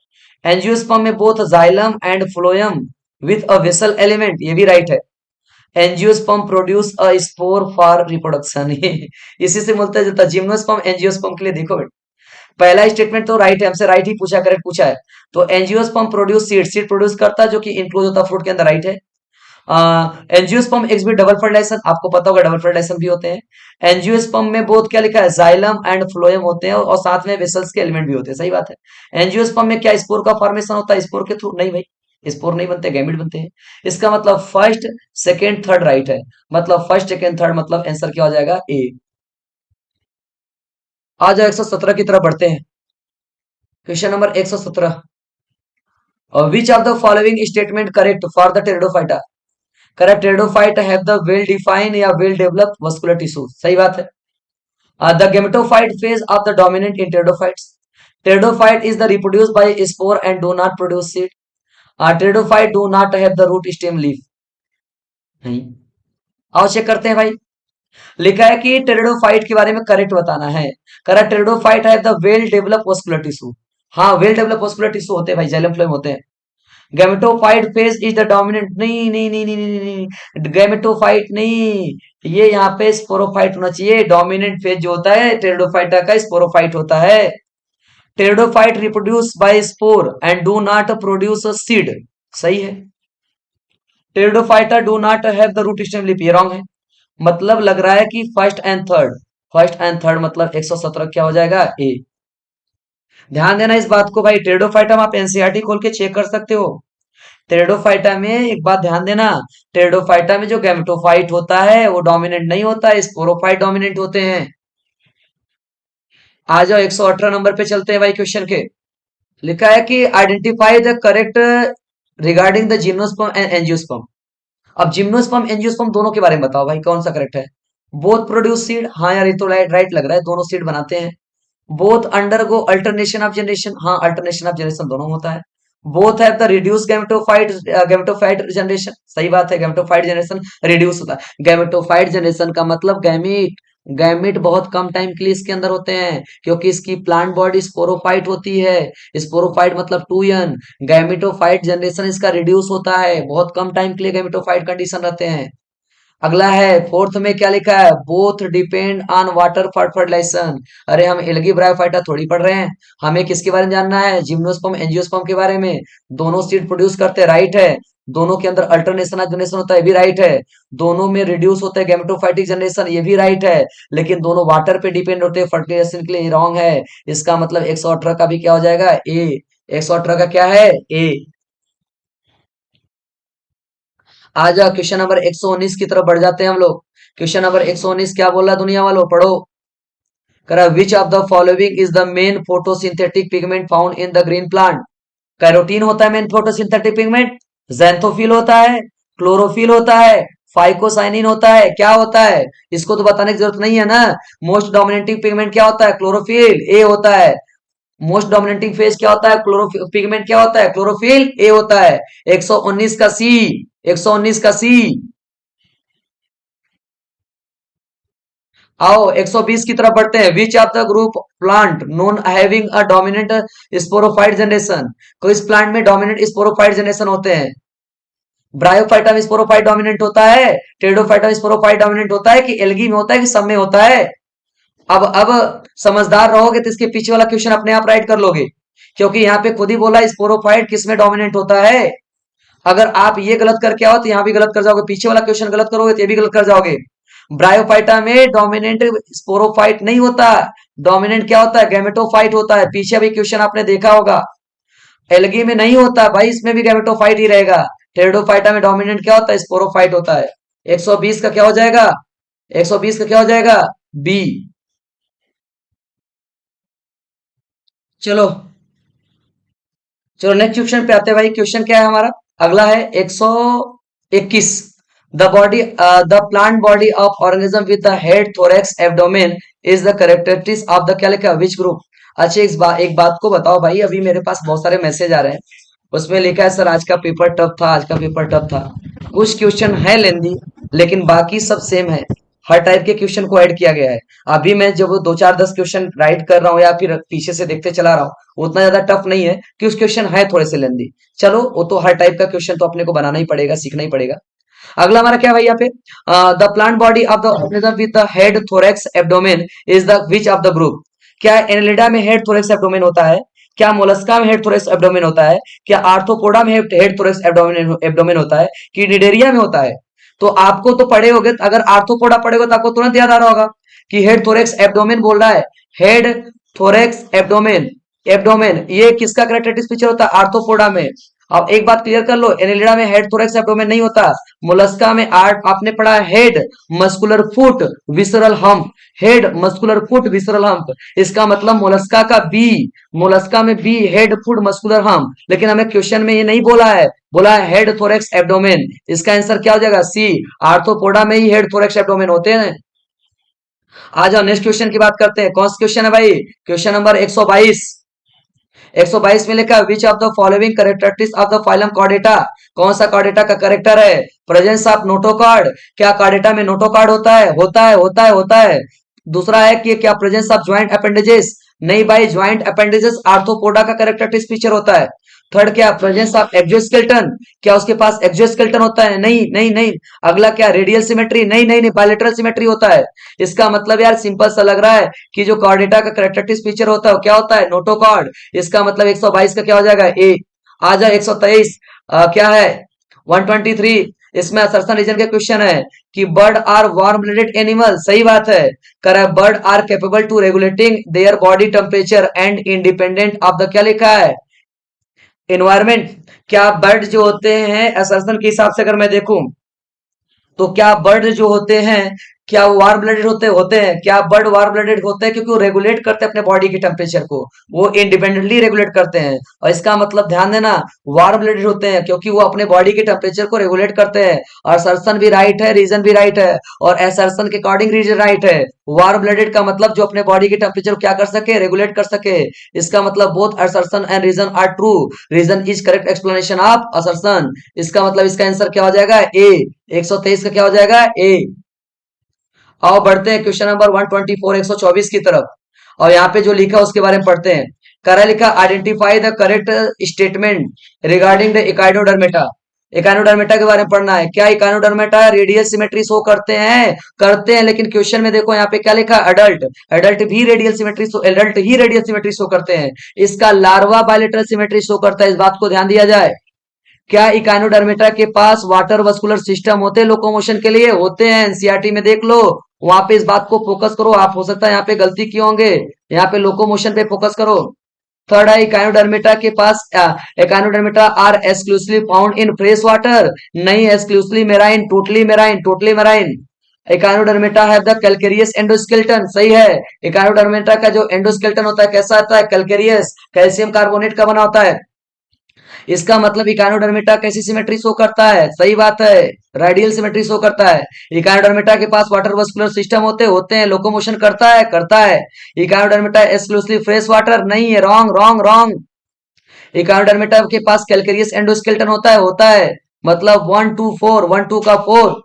Speaker 1: एंजियोस्पर्म में both xylem and phloem with a vessel element. ये भी राइट है। Angiosperm produce a spore for reproduction. इसी से मिलता जुलता जिम्नोस्पर्म एंजियोस्पर्म के लिए। देखो बेटा, पहला स्टेटमेंट तो राइट है, हमसे राइट ही पूछा, करेक्ट पूछा है। तो angiosperm produce seed, seed produce करता है जो कि इंक्लूड होता है फ्रूट के अंदर। राइट है। एंजियोस्पर्म एक्सबिट डबल फर्टिलाइजेशन, आपको पता होगा डबल फर्टिलाइजेशन भी होते हैं। एंजियोस्पर्म में बोथ क्या लिखा है? जाइलम एंड फ्लोएम होते हैं और साथ में वेसल्स के एलिमेंट भी होते हैं। सही बात है। एंजियोस्पर्म में क्या स्पोर का फॉर्मेशन होता है? स्पोर के थ्रू नहीं भाई, स्पोर नहीं बनते, गैमेट बनते हैं। इसका मतलब फर्स्ट सेकेंड थर्ड राइट है। मतलब फर्स्ट सेकेंड थर्ड मतलब आंसर क्या हो जाएगा? ए। आ जाओ 117 की तरफ बढ़ते हैं। Question number 117। Which of the following statement correct for the pteridophyta. Correct, pteridophyte have the well defined या वेल डेवलप्ड मस्कुलर टिश्यू। सही बात है। The gametophyte phase of the dominant in pteridophytes. Pteridophyte is the reproduced by spore and do not produce seed. Pteridophyte do not have the root stem leaf. नहीं। आओ check करते हैं भाई। लिखा है कि टेरिडोफाइट के बारे में करेक्ट बताना है। करेक्ट, टेरिडोफाइट है the well develop muscular tissue. हाँ, वेल डेवलप मस्कुलर टिश्यू होते हैं भाई, जाइलम फ्लोएम होते हैं। Gametophyte phase is the dominant. नहीं नहीं नहीं नहीं नहीं नहीं, गैमेटोफाइट नहीं, ये यहाँ पे स्पोरोफाइट होना चाहिए। डोमिनेंट फेज जो होता है टेरिडोफाइटा का स्पोरोफाइट होता है। Pteridophyte reproduce by spore and do not produce a seed. सही है। Pteridophyta do not have the root stem leaf. ये रॉन्ग है। मतलब लग रहा है कि first and third. First and third मतलब 117 क्या हो जाएगा? ए। ध्यान देना इस बात को भाई, टेरिडोफाइटा में आप एनसीईआरटी खोल के चेक कर सकते हो। टेरिडोफाइटा में एक बात ध्यान देना, टेरिडोफाइटा में जो गैमेटोफाइट होता है वो डोमिनेंट नहीं होता है, स्पोरोफाइट डोमिनेंट होते हैं। आ जाओ 118 नंबर पे चलते हैं भाई क्वेश्चन के। लिखा है कि identify the correct regarding the gymnosperm and angiosperm. अब जिम्नोस्पर्म एंजियोस्पर्म दोनों के बारे में बताओ भाई, कौन सा करेक्ट है? Both produce seed. हाँ यार, ये तो राइट राइट लग रहा है, दोनों सीड बनाते हैं। Both undergo alternation of generation. हाँ, अल्टरनेशन ऑफ जनरेशन दोनों होता है। Both have the reduce gametophyte generation. सही बात है, गैमेटोफाइट जनरेशन रिड्यूस होता है। गैमेटोफाइट जनरेशन का मतलब गैमीट, गैमीट बहुत कम टाइम के लिए इसके अंदर होते हैं क्योंकि इसकी प्लांट बॉडी स्पोरोफाइट होती है। स्पोरोफाइट मतलब 2n। गैमेटोफाइट जनरेशन इसका रिड्यूस होता है, बहुत कम टाइम के लिए गैमेटोफाइट कंडीशन रहते हैं। अगला है फोर्थ में क्या लिखा है? Both depend on water for fertilization. अरे हम एल्गी ब्रायोफाइटा थोड़ी पढ़ रहे हैं, हमें किसके बारे में जानना है? जिम्नोस्पर्म एंजियोस्पर्म के बारे में। दोनों सीड प्रोड्यूस करते हैं, राइट है। दोनों के अंदर अल्टरनेशन ऑफ जनरेशन होता है, ये भी राइट है। दोनों में रिड्यूस होता है गैमेटोफाइटिक जनरेशन, ये भी राइट है। लेकिन दोनों वाटर पे डिपेंड होते हैं फर्टिलाइजेशन के लिए, रॉन्ग है। इसका मतलब 118 का भी क्या हो जाएगा? ए। 118 का क्या है? ए। आ जाओ क्वेश्चन नंबर 119 की तरफ बढ़ जाते हैं हम लोग। क्वेश्चन नंबर 119 क्या बोल रहा है दुनिया वालों, पढ़ो। करा which of the following is the main photosynthetic pigment found in the green plant. Carotene होता है मेन फोटोसिंथेटिक पिगमेंट, ज़ैंथोफिल होता है, क्लोरोफिल होता है, फाइकोसाइनिन होता है, क्या होता है? इसको तो बताने की जरूरत नहीं है ना। मोस्ट डोमिनेटिंग पिगमेंट क्या होता है? क्लोरोफिल, ए होता है। मोस्ट डोमिनेटिंग फेज क्या होता है? क्लोरोफिल पिगमेंट क्या होता है? क्लोरोफिल, ए होता है। 119 का सी, 119 का सी। आओ 120 की तरफ बढ़ते हैं। Which of the group plant known having a dominant sporophyte generation. तो इस प्लांट में डोमिनेंट स्पोरोफाइट जनरेशन होते हैं। ब्रायोफाइटा में स्पोरोफाइट डोमिनेंट होता है, टेरिडोफाइटा में स्पोरोफाइट डोमिनेंट होता है, कि एल्गी में होता है, कि सब में होता है? अब समझदार रहोगे तो इसके पीछे वाला क्वेश्चन अपने आप राइट कर लोगे, क्योंकि यहाँ पे खुद ही बोला स्पोरोफाइट किस में डोमिनेंट होता है। अगर आप ये गलत करके आओ तो यहाँ भी गलत कर जाओगे, पीछे वाला क्वेश्चन गलत करोगे तो ये भी गलत कर जाओगे। ब्रायोफाइटा में डोमिनेंट स्पोरोफाइट नहीं होता, डोमिनेंट क्या होता है? गैमेटोफाइट होता है। पीछे भी क्वेश्चन आपने देखा होगा। एल्गी में नहीं होता भाई, इसमें भी गैमेटोफाइट ही रहेगा। टेरिडोफाइटा में डोमिनेंट क्या होता है? स्पोरोफाइट होता है। 120 का क्या हो जाएगा? 120 का क्या हो जाएगा? बी। चलो, चलो नेक्स्ट क्वेश्चन पे आते हैं भाई। क्वेश्चन क्या है हमारा? अगला है 121। The body the plant body of organism with the head thorax abdomen is the characteristics of the, क्या लिखा है? Which group. अच्छा एक बात को बताओ भाई, अभी मेरे पास बहुत सारे मैसेज आ रहे हैं, उसमें लिखा है सर आज का पेपर टफ था, आज का पेपर टफ था। कुछ क्वेश्चन है लेंदी, लेकिन बाकी सब सेम है। हर टाइप के क्वेश्चन को ऐड किया गया है। अभी मैं जब 2 4 10 क्वेश्चन राइट कर रहा हूँ या फिर पीछे से देखते चला रहा हूँ, उतना ज्यादा टफ नहीं है, कुछ क्वेश्चन है थोड़े से लेंदी। चलो वो तो हर टाइप का क्वेश्चन तो अपने को बनाना ही पड़ेगा, सीखना ही पड़ेगा। अगला हमारा क्या है भाई यहाँ पे? The plant body of the organism with the head thorax abdomen is the which of the group. क्या एनालिडा में हेड थोरैक्स एब्डोमेन होता है? क्या मोलस्का में हेड थोरैक्स एब्डोमेन होता है? क्या आर्थ्रोपोडा में हेड थोरैक्स एब्डोमेन एब्डोमेन होता है? कि निडेरिया में होता है? तो आपको तो पढ़े होगे, अगर आर्थ्रोपोडा पढ़ेगा तो आपको तुरंत याद आ रहा होगा कि हेड थोरैक्स एब्डोमेन बोल रहा है। हेड थोरैक्स एब्डोमेन, एब्डोमेन ये किसका कैरेक्टरिस्टिक फीचर होता है? आर्थ्रोपोडा में। अब एक बात क्लियर कर लो, एनिलिडा में हेड थोरैक्स एब्डोमेन नहीं होता। मोलस्का में आर्ट आपने पढ़ा है head muscular foot visceral hump, head muscular foot visceral hump. इसका मतलब मोलस्का का बी, मोलस्का में B head foot muscular hump. लेकिन हमें क्वेश्चन में ये नहीं बोला है, बोला है हेड थोरैक्स एब्डोमेन। इसका आंसर क्या हो जाएगा? सी। आर्थ्रोपोडा में ही हेड थोरैक्स एब्डोमेन होते हैं। आ जाओ नेक्स्ट क्वेश्चन की बात करते हैं। कौन सा क्वेश्चन है भाई? Question number 122। 122 में लिखा है which of the following characteristics of the phylum Chordata. कौन सा कॉर्डेटा का कैरेक्टर है? Presence of notochord. क्या कॉर्डेटा में नोटोकॉर्ड होता है? होता है, होता है, होता है। दूसरा है कि क्या प्रेजेंस ऑफ ज्वाइंट अपेंडेजेस। नहीं भाई, ज्वाइंट अपेंडेजेस आर्थ्रोपोडा का कैरेक्टरिस्टिक फीचर होता है। थर्ड क्या? Presence of exoskeleton. क्या उसके पास एक्सोस्केलेटन होता है? नहीं नहीं नहीं। अगला क्या? Radial symmetry. नहीं नहीं नहीं, बायलैटरल सिमेट्री होता है। इसका मतलब यार सिंपल सा लग रहा है कि जो कॉर्डेटा का कैरेक्टरिस्टिक फीचर होता है वो क्या होता है? नोटोकॉर्ड। इसका मतलब 122 का क्या हो जाएगा? ए। आ जाए 123। क्या है? 123। इसमें असर्शन रीजन के क्वेश्चन है कि bird are warm blooded animal. सही बात है। कर bird are capable to regulating their body temperature and independent of the, क्या लिखा है? एनवायरमेंट। क्या बर्ड जो होते हैं, असर्शन के हिसाब से अगर मैं देखूं तो क्या बर्ड जो होते हैं, क्या वो वार्म ब्लडेड होते होते हैं? क्या बर्ड वार्म ब्लडेड होते हैं? क्योंकि वो रेगुलेट करते हैं अपने बॉडी के टेम्परेचर को, वो इंडिपेंडेंटली रेगुलेट करते हैं। और इसका मतलब ध्यान देना, वार्म ब्लडेड होते हैं क्योंकि वो अपने बॉडी के टेम्परेचर को रेगुलेट करते हैं। और सर्सन भी राइट है, रीजन भी राइट है, और एसर्सन के अकॉर्डिंग रीजन राइट है। वार्म ब्लडेड का मतलब जो अपने बॉडी के टेम्परेचर को क्या कर सके? रेगुलेट कर सके। इसका मतलब both assertion and reason are true. Reason is correct explanation of assertion. इसका मतलब इसका आंसर क्या हो जाएगा? ए। 123 का क्या हो जाएगा? ए। आओ बढ़ते हैं क्वेश्चन नंबर 124, 124 की तरफ। और यहाँ पे जो लिखा है उसके बारे में पढ़ते हैं। करा लिखा identify the correct statement regarding the Echinodermata. Echinodermata के बारे में पढ़ना है। क्या इकाइनोडर्मेटा रेडियल सिमेट्री शो करते हैं? करते हैं, लेकिन क्वेश्चन में देखो यहाँ पे क्या लिखा? अडल्ट। अडल्ट भी रेडियल सिमेट्री शो, एडल्ट ही रेडियल सिमेट्री शो करते हैं। इसका लार्वा बायलेटरल सिमेट्री शो करता है, इस बात को ध्यान दिया जाए। क्या इकाइनोडर्मेटा के पास वाटर वस्कुलर सिस्टम होते हैं लोकोमोशन के लिए? होते हैं, एनसीईआरटी में देख लो, वहां पे इस बात को फोकस करो। आप हो सकता है यहाँ पे गलती किए होंगे, यहाँ पे लोकोमोशन पे फोकस करो। थर्ड है इकाइनोडर्मेटा के पास echinodermata are exclusively found in fresh water, नहीं exclusively marine, totally marine, totally marine. Echinodermata have the calcareous endoskeleton, सही है। इकाइनोडर्मेटा का जो एंडोस्केलेटन होता है कैसा आता है, कैल्केरियस, कैल्शियम कार्बोनेट का बना होता है। इसका मतलब इकानोडर्मेटा कैसी सिमेट्री शो करता है, सही बात है, रेडियल सिमेट्री शो करता है। इकानोडर्मेटा के पास वाटर वस्कुलर सिस्टम होते हैं, लोकोमोशन करता है। इकानोडर्मेटा एक्सक्लूसिवली फ्रेश वाटर, नहीं है, रॉन्ग रॉन्ग रॉन्ग। इकानोडर्मेटा के पास कैल्केरियस एंडोस्केलेटन होता है, मतलब 1 2 4, 1 2 का 4,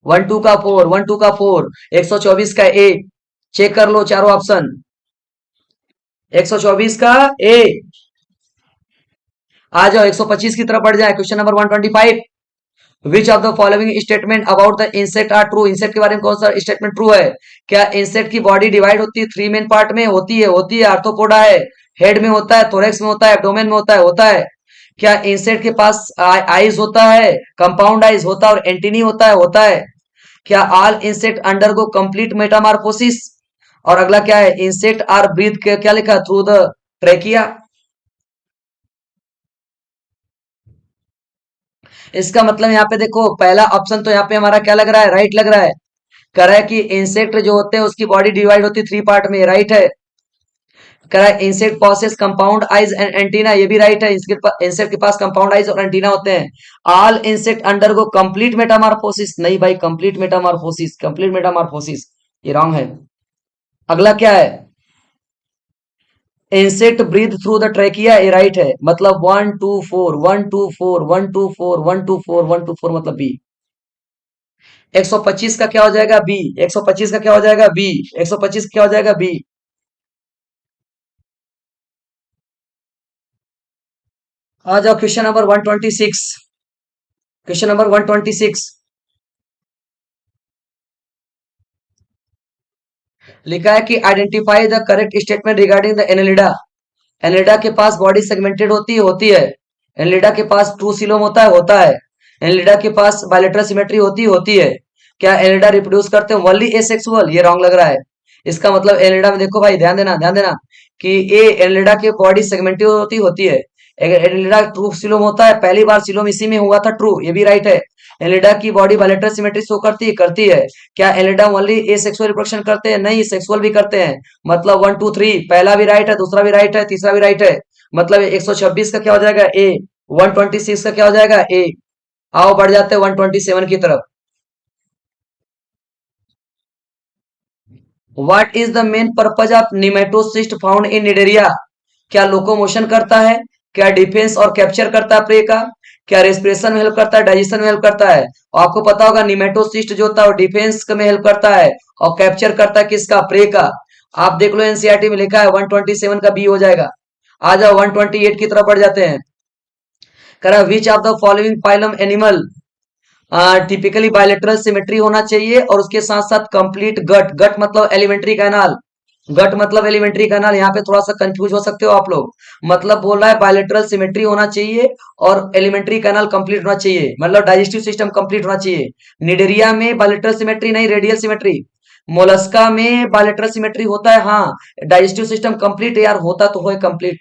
Speaker 1: 1 2 का 4, 1 2 का 4, 124 का ए, चेक कर लो चारों ऑप्शन, 124 का ए। आ जाओ 125 की तरफ बढ़ जाए, question number 125। Which of the following statement about the insect are true, insect के बारे में कौन सा स्टेटमेंट ट्रू है? क्या इंसेक्ट की बॉडी डिवाइड होती है 3 मेन पार्ट में? होती है, आर्थ्रोपोडा है, हेड में होता है, थोरेक्स में होता है, एब्डोमेन में होता है। क्या इंसेक्ट के पास आईज होता है, कंपाउंड आईज होता है और एंटीनी होता है। क्या all insect undergo complete Metamorphosis, और अगला क्या है, इंसेक्ट आर ब्रीथ, क्या लिखा, थ्रू द ट्रेकिया। इसका मतलब यहाँ पे देखो, पहला ऑप्शन तो यहाँ पे हमारा क्या लग रहा है, राइट लग रहा है। कह रहा है कि इंसेक्ट जो होते हैं उसकी बॉडी डिवाइड होती है 3 पार्ट में, राइट है। कह रहा है insect possesses compound eyes and antenna, ये भी राइट है, इंसेक्ट के पास कंपाउंड आइज और एंटीना होते हैं। All insect undergo complete Metamorphosis, नहीं भाई, कंप्लीट मेटामॉर्फोसिस, ये रॉन्ग है। अगला क्या है, insect breathe through the trachea, ये राइट है, मतलब 1 2 4, 1 2 4, 1 2 4, 1 2 4, 1 2 4, मतलब बी। 125 का क्या हो जाएगा, बी। 125 का क्या हो जाएगा, बी। 125 क्या हो जाएगा, बी। आ जाओ क्वेश्चन नंबर 126। क्वेश्चन नंबर 126 लिखा है कि identify the correct statement regarding the Annelida. Annelida के पास बॉडी सेगमेंटेड होती है। एनेलिडा के पास ट्रू सीलोम होता है। एनेलिडा के पास बायलेटरल सिमेट्री होती है। क्या एनेलिडा रिप्रोड्यूस करते हैं ओनली एसेक्सुअल, ये रॉन्ग लग रहा है। इसका मतलब एनेलिडा में देखो भाई, ध्यान देना कि ये एनेलिडा के बॉडी सेगमेंटेड होती है। एनेलिडा ट्रू सीलोम होता है, पहली बार सीलोम इसी में हुआ था, ट्रू, ये भी राइट है। एनेलिडा की बॉडी बायलेटरल सिमेट्री शो करती है। क्या एनेलिडा ओनली एसेक्सुअल रिप्रोडक्शन करते हैं? नहीं, सेक्सुअल भी करते हैं। मतलब 1 2 3, पहला भी राइट है, दूसरा भी राइट है, तीसरा भी राइट है। मतलब 126 का क्या हो जाएगा, ए। 126 का क्या हो जाएगा, ए। आओ बढ़ जाते हैं 127 की तरफ। What is the main purpose of nematocyst found in Cnidaria? क्या लोकोमोशन करता है, क्या डिफेंस और कैप्चर करता है प्रे का, क्या रेस्पिरेशन में हेल्प करता है, डाइजेशन में हेल्प करता है। और आपको पता होगा निमेटोसिस्ट जो होता है वो डिफेंस में हेल्प करता है और कैप्चर करता है किसका, प्रे का। आप देख लो एनसीईआरटी में लिखा है, 127 का बी हो जाएगा। आ जाओ 128 की तरफ बढ़ जाते हैं। कह रहा विच of the following phylum animal typically bilateral symmetry होना चाहिए और उसके साथ साथ कंप्लीट गट, गट मतलब एलिमेंट्री कैनाल, गट मतलब एलिमेंट्री कैनाल। यहाँ पे थोड़ा सा कंफ्यूज हो सकते हो आप लोग, मतलब बोल रहा है बायलेटरल सिमेट्री होना चाहिए और एलिमेंट्री कैनाल कंप्लीट होना चाहिए, मतलब डाइजेस्टिव सिस्टम कंप्लीट होना चाहिए। निडेरिया में बायलेटरल सिमेट्री नहीं, रेडियल सिमेट्री। मोलस्का में बायलेटरल सिमेट्री होता है, हाँ। डाइजेस्टिव सिस्टम कंप्लीट यार होता तो है कंप्लीट।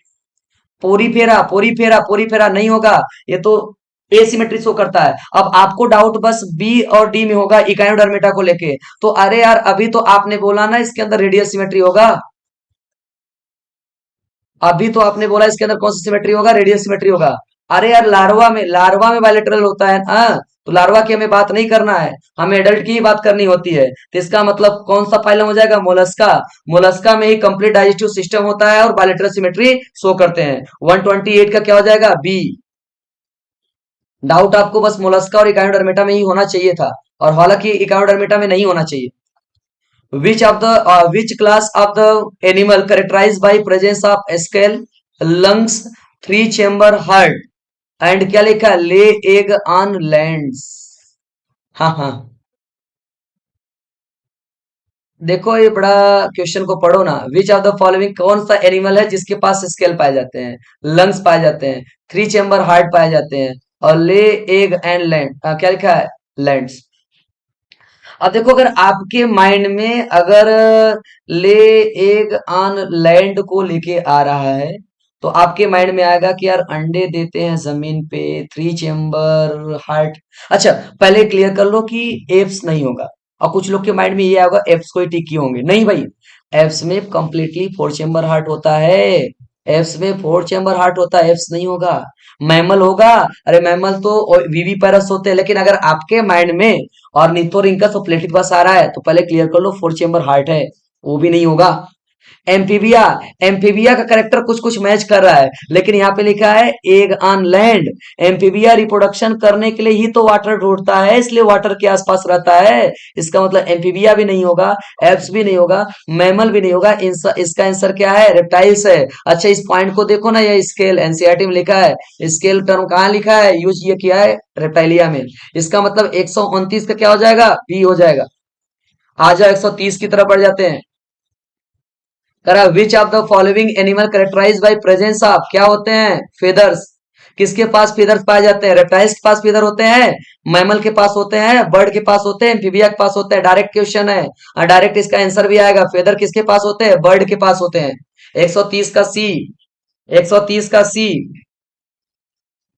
Speaker 1: पोरीफेरा नहीं होगा, ये तो एसिमेट्री शो करता है। अब आपको डाउट बस बी और डी में होगा इकाइनोडर्मेटा को लेके, तो अरे यार अभी तो आपने बोला ना इसके अंदर रेडियल सिमेट्री होगा, अभी तो आपने बोला इसके अंदर कौन सी सिमेट्री होगा, रेडियल सिमेट्री होगा। अरे यार लार्वा में बायलेटरल होता है, हाँ। तो लार्वा की हमें बात नहीं करना है, हमें एडल्ट की ही बात करनी होती है। तो इसका मतलब कौन सा फाइलम हो जाएगा, मोलस्का। मोलस्का में ही कंप्लीट डाइजेस्टिव सिस्टम होता है और बायलेटरल सिमेट्री शो करते हैं। 128 का क्या हो जाएगा, बी। डाउट आपको बस मोलस्का और इकाइनोडर्मेटा में ही होना चाहिए था, और हालांकि इकाइनोडर्मेटा में नहीं होना चाहिए। Which class of the animal characterize by presence of scale, lungs, 3 chamber heart and क्या लिखा, ले एग ऑन लैंड्स। हाँ हाँ, देखो ये बड़ा क्वेश्चन को पढ़ो ना। विच ऑफ द फॉलोइंग, कौन सा एनिमल है जिसके पास स्केल पाए जाते हैं, लंग्स पाए जाते हैं, 3 चैम्बर हार्ट पाए जाते हैं और ले एग एंड लैंड, क्या लिखा है, लैंड्स। अब देखो, अगर आपके माइंड में अगर ले एग ऑन लैंड को लेके आ रहा है, तो आपके माइंड में आएगा कि यार अंडे देते हैं जमीन पे, थ्री चेम्बर हार्ट। अच्छा, पहले क्लियर कर लो कि एप्स नहीं होगा। और कुछ लोग के माइंड में ये आएगा एप्स को ही टिक किए होंगे। नहीं भाई, एप्स में कंप्लीटली फोर चेम्बर हार्ट होता है। एप्स में फोर चेम्बर हार्ट होता है, एप्स नहीं होगा। मैमल होगा। अरे मैमल तो वीवी पैरस होते हैं, लेकिन अगर आपके माइंड में ऑर्निथोरिंकस और प्लेटिपस आ रहा है, तो पहले क्लियर कर लो फोर चेम्बर हार्ट है, वो भी नहीं होगा। एम्फीबिया, एम्फीबिया का करेक्टर कुछ कुछ मैच कर रहा है, लेकिन यहाँ पे लिखा है egg on land. Amphibia reproduction करने के लिए ही तो वाटर ढूंढता है, इसलिए वाटर के आसपास रहता है। इसका मतलब एम्फीबिया भी नहीं होगा, एप्स भी नहीं होगा, मैमल भी नहीं होगा। इसका आंसर क्या है? रेप्टाइल्स है। अच्छा, इस पॉइंट को देखो ना, ये स्केल एनसीईआरटी में लिखा है। स्केल टर्म कहाँ लिखा है? यूज ये किया है रेप्टाइलिया में। इसका मतलब 129 का क्या हो जाएगा? बी हो जाएगा। आ जाओ 130 की तरफ बढ़ जाते हैं। करा which of the following animal characterize by presence of, क्या होते हैं? फेदर्स। किसके पास फेदर्स पाए जाते हैं? रेप्टाइल्स के पास फेदर होते हैं, मैमल के पास होते हैं, बर्ड के पास होते हैं, एम्फीबिया के पास होते हैं। डायरेक्ट क्वेश्चन है और डायरेक्ट इसका आंसर भी आएगा। फेदर किसके पास होते हैं? बर्ड के पास होते हैं। 130 का सी, 130 का सी।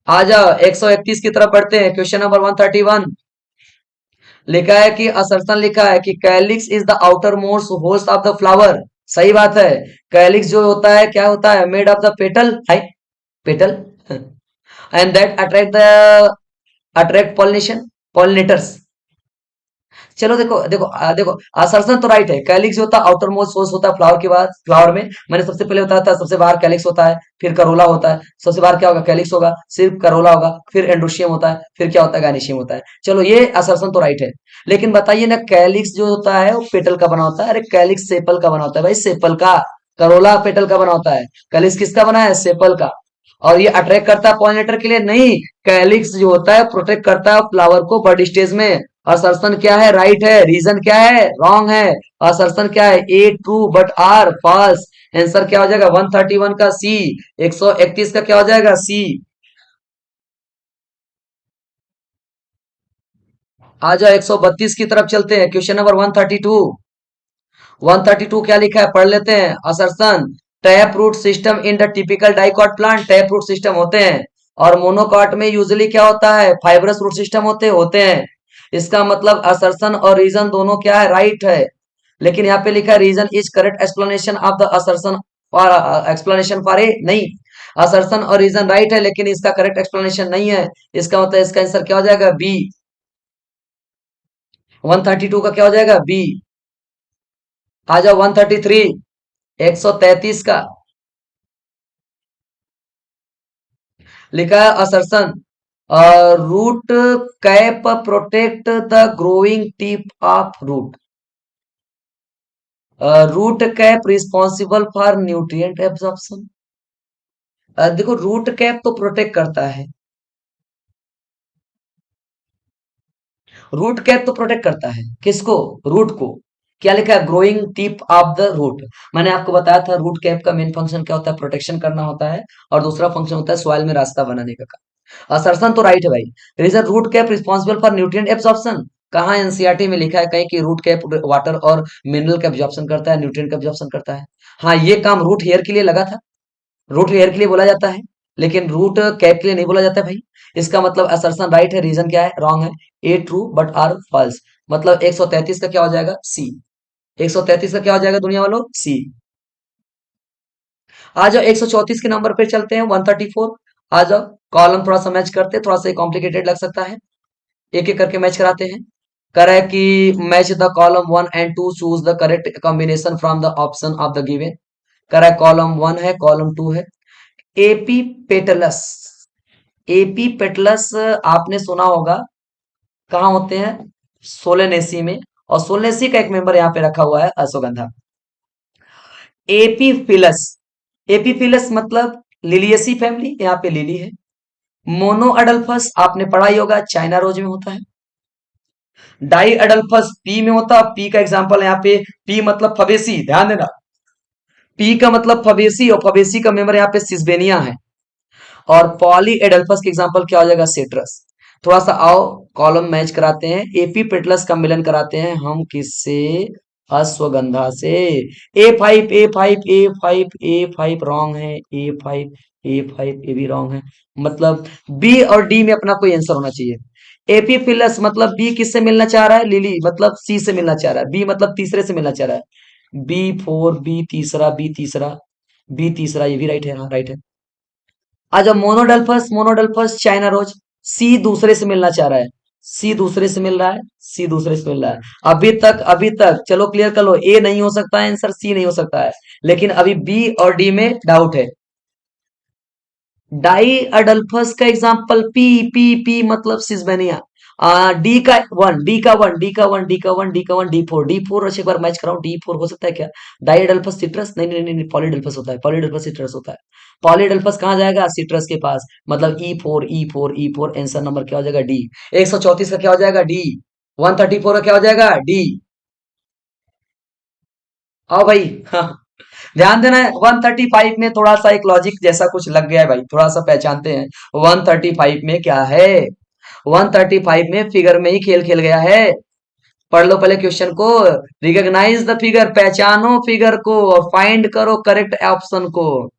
Speaker 1: आ जाओ 131 की तरफ बढ़ते हैं। क्वेश्चन नंबर 131 लिखा है कि असर्सन लिखा है कि calyx is the outer most host of the flower. सही बात है। कैलिक्स जो होता है क्या होता है? Made of the petal, high petal, and that attract pollination, pollinators. चलो देखो देखो देखो, असर्सन तो राइट है। कैलिक्स जो होता है आउटर मोस्ट सोर्स होता है फ्लावर के बाद। फ्लावर में मैंने सबसे पहले बताया था, सबसे बाहर कैलिक्स होता है, फिर करोला होता है। सबसे बाहर क्या होगा? कैलिक्स होगा, सिर्फ करोला होगा, फिर एंड्रोशियम होता है, फिर क्या होता है? गायनेशियम होता है। चलो, ये असर्सन तो राइट है। लेकिन बताइए ना, कैलिक्स जो होता है वो पेटल का बना होता है। अरे कैलिक्स सेपल का बना होता है भाई, सेपल का। करोला पेटल का बना होता है, कैलिक्स किसका बना है? सेपल का। और ये अट्रैक्ट करता है पॉलिनेटर के लिए? नहीं। कैलिक्स जो होता है प्रोटेक्ट करता है फ्लावर को बर्ड स्टेज में। असर्सन क्या है? राइट है। रीजन क्या है? रॉन्ग है। असर्सन क्या है? A true but R false. Answer क्या हो जाएगा? 131 का सी। 131 का क्या हो जाएगा? सी। आ जाओ 132 की तरफ चलते हैं। Question number 132। 132 क्या लिखा है? पढ़ लेते हैं। Assertion, tap root system in the typical dicot plant. Tap root system होते हैं, और मोनोकॉट में यूजुअली क्या होता है? फाइब्रस रूट सिस्टम होते हैं। इसका मतलब असर्सन और रीजन दोनों क्या है? राइट है। लेकिन यहाँ पे लिखा है reason is correct explanation of the assertion, for explanation for A, नहीं। असर्सन और रीजन राइट है, लेकिन इसका करेक्ट एक्सप्लेनेशन नहीं है। इसका मतलब इसका आंसर क्या हो जाएगा? बी। 132 का क्या हो जाएगा? बी। आ जाओ 133, 133 का लिखा है assertion, root cap protect the growing tip of root. Root cap responsible for nutrient absorption. देखो, रूट कैप तो प्रोटेक्ट करता है, रूट कैप तो प्रोटेक्ट करता है किसको? रूट को। क्या लिखा है? Growing tip of the root. मैंने आपको बताया था रूट कैप का मेन फंक्शन क्या होता है? प्रोटेक्शन करना होता है, और दूसरा फंक्शन होता है सॉइल में रास्ता बनाने का काम। असर्सन तो राइट है भाई। Reason root cap responsible for nutrient absorption. कहाँ एनसीईआरटी में लिखा है कहीं कि रूट कैप वाटर और मिनरल का एब्जॉर्प्शन करता है, न्यूट्रिएंट का एब्जॉर्प्शन करता है? हाँ, ये काम रूट हेयर के लिए लगा था, रूट हेयर के लिए बोला जाता है, लेकिन रूट कैप के लिए नहीं बोला जाता है भाई। इसका मतलब असर्शन राइट है, रीजन क्या है? रॉन्ग है। A true but R false. मतलब 133 का क्या हो जाएगा? सी। 133 का क्या हो जाएगा दुनिया वालों? सी। आ जाओ 134 के नंबर पे चलते हैं, 134। आ जाओ, कॉलम थोड़ा सा मैच करते हैं, थोड़ा सा कॉम्प्लिकेटेड लग सकता है, एक एक करके मैच कराते हैं। करा है कि match the column 1 and 2, choose the correct combination from the option of the given. करा है कॉलम 1 है, कॉलम 2 है। एपी पेटलस, एपी पेटलस आपने सुना होगा, कहाँ होते हैं? सोलेनेसी में। और सोलेनेसी का एक मेंबर यहाँ पे रखा हुआ है अश्वगंधा। एपीफिलस, एपीफिलस मतलब लिलियसी फैमिली, यहाँ पे लिली है। मोनो अडल्फस आपने पढ़ा ही होगा, चाइना रोज में होता है। डाई अडल्फस पी में होता है। पी का एग्जांपल है यहाँ पे, पी मतलब फबेसी, ध्यान देना। पी का मतलब फबेसी, और फबेसी का मेंबर यहाँ पे सिस्बेनिया है। और पॉली एडल्फस के एग्जांपल क्या हो जाएगा? सिट्रस। थोड़ा सा आओ कॉलम मैच कराते हैं, एपी पेटलस का मिलन कराते हैं हम किससे? अश्वगंधा से। ए फाइव रॉन्ग है, ए फाइव ए भी रॉन्ग है। मतलब बी और डी में अपना कोई आंसर होना चाहिए। एपी फिलस मतलब बी किससे मिलना चाह रहा है? लिली मतलब सी से मिलना चाह रहा है, बी मतलब तीसरे से मिलना चाह रहा है। बी 4 बी तीसरा, ये भी राइट है, हाँ राइट है। आजा मोनोडल्फस चाइना रोज, सी दूसरे से मिलना चाह रहा है, सी दूसरे से मिल रहा है, सी दूसरे से मिल रहा है। अभी तक चलो क्लियर कर लो, ए नहीं हो सकता है आंसर, सी नहीं हो सकता है, लेकिन अभी बी और डी में डाउट है। डाई अडल्फस का एग्जांपल पी मतलब सिस्बेनिया। डी का वन, एक बार मैच कराओ, डी4 हो सकता है क्या? डाई अडल्फस सिट्रस, नहीं नहीं नहीं नहीं, पॉलीडल्फस होता है, पॉलीडल्फस सिट्रस होता है। पॉलीडल्फस कहाँ जाएगा? सिट्रस के पास, मतलब ई फोर आंसर नंबर क्या हो जाएगा? डी। 134 का क्या हो जाएगा? डी। 134 का क्या हो जाएगा? डी। आओ भाई हाँ। ध्यान देना है, 135 में थोड़ा सा एक लॉजिक जैसा कुछ लग गया है भाई, थोड़ा सा पहचानते हैं। 135 में क्या है? 135 में फिगर में ही खेल खेल गया है। पढ़ लो पहले क्वेश्चन को। रिकॉग्नाइज द फिगर, पहचानो फिगर को और फाइंड करो करेक्ट ऑप्शन को।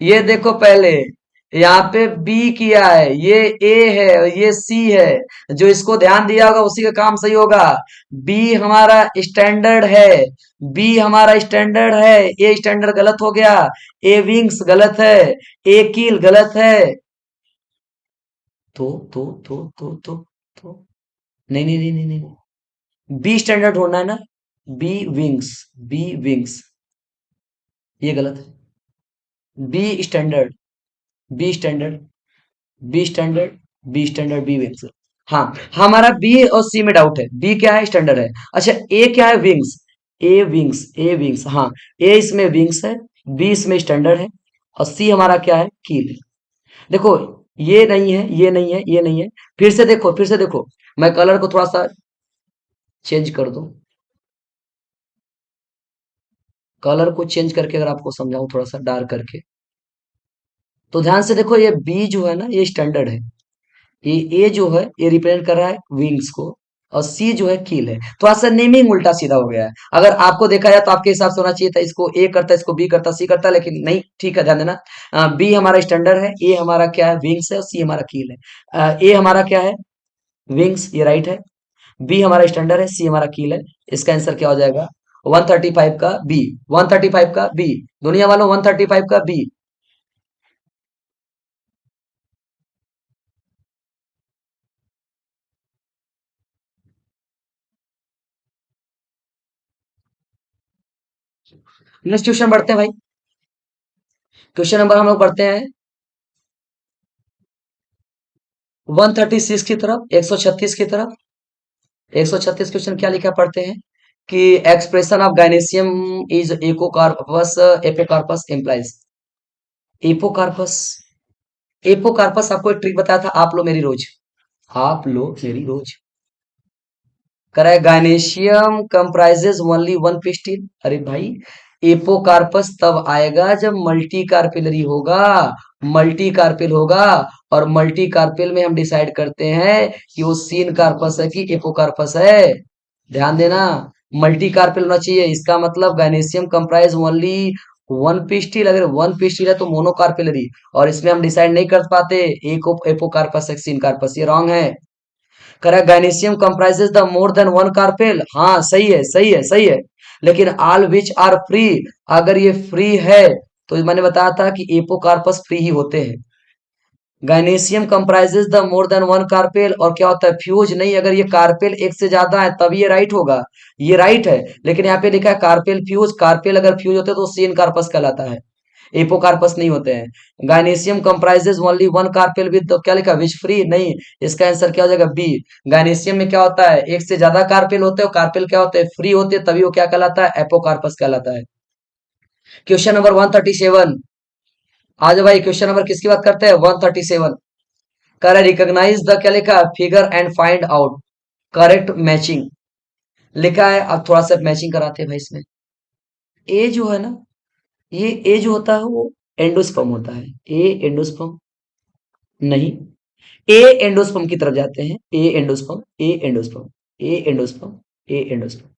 Speaker 1: ये देखो पहले, यहाँ पे बी किया है, ये ए है और ये सी है। जो इसको ध्यान दिया होगा उसी का काम सही होगा। बी हमारा स्टैंडर्ड है, बी हमारा स्टैंडर्ड है, ए स्टैंडर्ड गलत हो गया, ए विंग्स गलत है, ए कील गलत है। तो नहीं नहीं नहीं नहीं नहीं, बी स्टैंडर्ड होना है ना। बी विंग्स, बी विंग्स, ये गलत है। B standard, B standard, B standard, B standard, B wings. हाँ, हमारा बी और सी में डाउट है, बी क्या है? स्टैंडर्ड है। अच्छा ए क्या है? विंग्स, ए विंग्स, हाँ। ए इसमें विंग्स है, बी इसमें स्टैंडर्ड है, और सी हमारा क्या है? कील है। देखो, ये नहीं है, ये नहीं है, ये नहीं है। फिर से देखो, मैं कलर को थोड़ा सा चेंज कर दूं, कलर को चेंज करके अगर आपको समझाऊं थोड़ा सा डार्क करके, तो ध्यान से देखो, ये बी जो है ना ये स्टैंडर्ड है, ये ए जो है ये रिप्रेजेंट कर रहा है विंग्स को, और सी जो है कील है। थोड़ा सा नेमिंग उल्टा सीधा हो गया है। अगर आपको देखा जाए तो आपके हिसाब से होना चाहिए था, इसको ए करता, इसको बी करता, सी करता, लेकिन नहीं, ठीक है ध्यान देना। बी हमारा स्टैंडर्ड है, ए हमारा क्या है? विंग्स है, और सी हमारा कील है। ए हमारा क्या है? विंग्स, ये राइट है। बी हमारा स्टैंडर्ड है, सी हमारा कील है। इसका आंसर क्या हो जाएगा? 135 का बी, 135 का बी। दुनिया वालों 135 का बी। नेक्स्ट क्वेश्चन बढ़ते हैं भाई। क्वेश्चन नंबर हम लोग पढ़ते हैं 136 की तरफ, 136 की तरफ। 136 क्वेश्चन क्या लिखा पढ़ते हैं कि expression of gynoecium is apocarpous, apocarpous implies. Apocarpous, apocarpous आपको एक ट्रिक बताया था, आप लो मेरी रोज, आप लो मेरी रोज। Correct, gynoecium comprises only one pistil. अरे भाई, एपोकार्पस तब आएगा जब मल्टी कार्पेलरी होगा, मल्टी कार्पेल होगा। और मल्टी कार्पेल में हम डिसाइड करते हैं कि वो सीन कार्पस है कि एपोकार्पस है। ध्यान देना, मल्टी कार्पेल होना चाहिए, इसका मतलब gynoecium comprise only one pistil. अगर वन पिस्टिल है तो मोनोकार्पेलरी, और इसमें हम डिसाइड नहीं कर पाते एक एपोकार्पस है सीन कार्पस, ये रॉन्ग है। Correct, gynoecium comprises the more than one carpel, हाँ सही है, सही है, सही है। लेकिन ऑल विच आर फ्री, अगर ये फ्री है तो मैंने बताया था कि एपोकार्पस फ्री ही होते हैं। Gynoecium comprises the more than one carpel, और क्या होता है? फ्यूज नहीं, अगर ये कार्पेल एक से ज्यादा है तब ये राइट होगा, ये राइट है। लेकिन यहाँ पे लिखा है कार्पेल फ्यूज, कार्पेल अगर फ्यूज होते तो सीन कार्पस कहलाता है, एपोकार्पस नहीं होते हैं। Gynoecium comprises only one carpel with, तो क्या लिखा? विच फ्री, नहीं। इसका आंसर क्या हो जाएगा? बी। गायनेशियम में क्या होता है? एक से ज्यादा कार्पेल होते हैं, और कार्पेल क्या होते हैं? फ्री होते हैं, तभी वो क्या कहलाता है? एपोकार्पस कहलाता है। Question number 137। आज भाई क्वेश्चन नंबर किसकी बात करते हैं? 137। कर रिकॉग्नाइज द, क्या लिखा? Figure and find out correct matching लिखा है। अब थोड़ा सा मैचिंग कराते हैं भाई इसमें। ए जो है ना, ये ए जो होता है वो एंडोस्पर्म होता है। ए एंडोस्पर्म नहीं, ए एंडोस्पर्म की तरफ जाते हैं, ए एंडोस्पर्म, ए एंडोस्पर्म, ए एंडोस्पर्म, ए एंडोस्पर्म।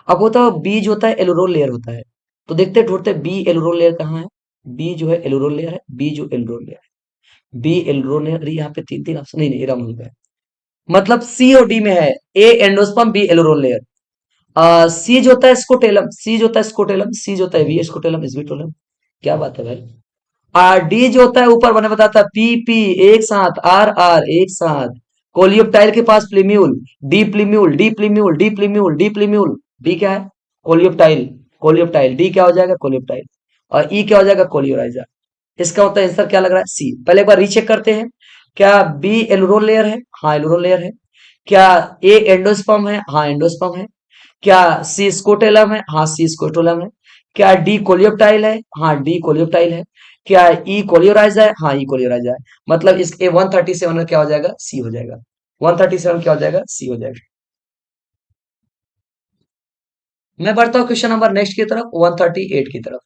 Speaker 1: अब होता है बी जो होता है एलुरोल लेयर होता है। तो देखते ढूंढते बी एलुरोल लेयर कहाँ है। बी जो है एलुरोल लेयर है, बी जो एलुरोल लेयर है, बी एलुरोल लेयर। अरे यहाँ पे तीन तीन ऑप्शन, नहीं नहीं, ये रॉन्ग हो गया। मतलब सी और डी में है, ए एंडोस्पर्म, बी एलुरोल लेयर। सी जो होता है स्कोटेलम, सी जो होता है स्कोटेलम, सी जो होता है वी स्कोटेलम, इस विट्रोलम। क्या बात है भाई। डी जो होता है ऊपर बने बताता है, पी पी एक साथ, आर आर एक साथ। कोलियोप्टाइल के पास plumule, D plumule, D plumule, D plumule, D plumule. D क्या है? Coleoptile, coleoptile. डी क्या हो जाएगा? कोलियोप्टाइल। और ई क्या हो जाएगा? कोलियोराइजा। इसका मतलब आंसर क्या लग रहा है? सी। पहले एक बार रीचेक करते हैं। क्या बी एलुरोल लेयर है? हाँ एलुरोल लेयर है। क्या ए एंडोस्पर्म है? हाँ एंडोस्पर्म है। क्या सी स्कोटेलम है? हाँ सी स्कोटेलम है। क्या डी कोलियोप्टाइल है? हाँ डी कोलियोप्टाइल है। क्या ई कोलियोराइजा है? हाँ ई कोलियोराइजा है। मतलब इस ए 137 में क्या हो जाएगा? सी हो जाएगा। 137 क्या हो जाएगा? सी हो जाएगा। मैं बढ़ता हूँ क्वेश्चन नंबर नेक्स्ट की तरफ, 138 की तरफ।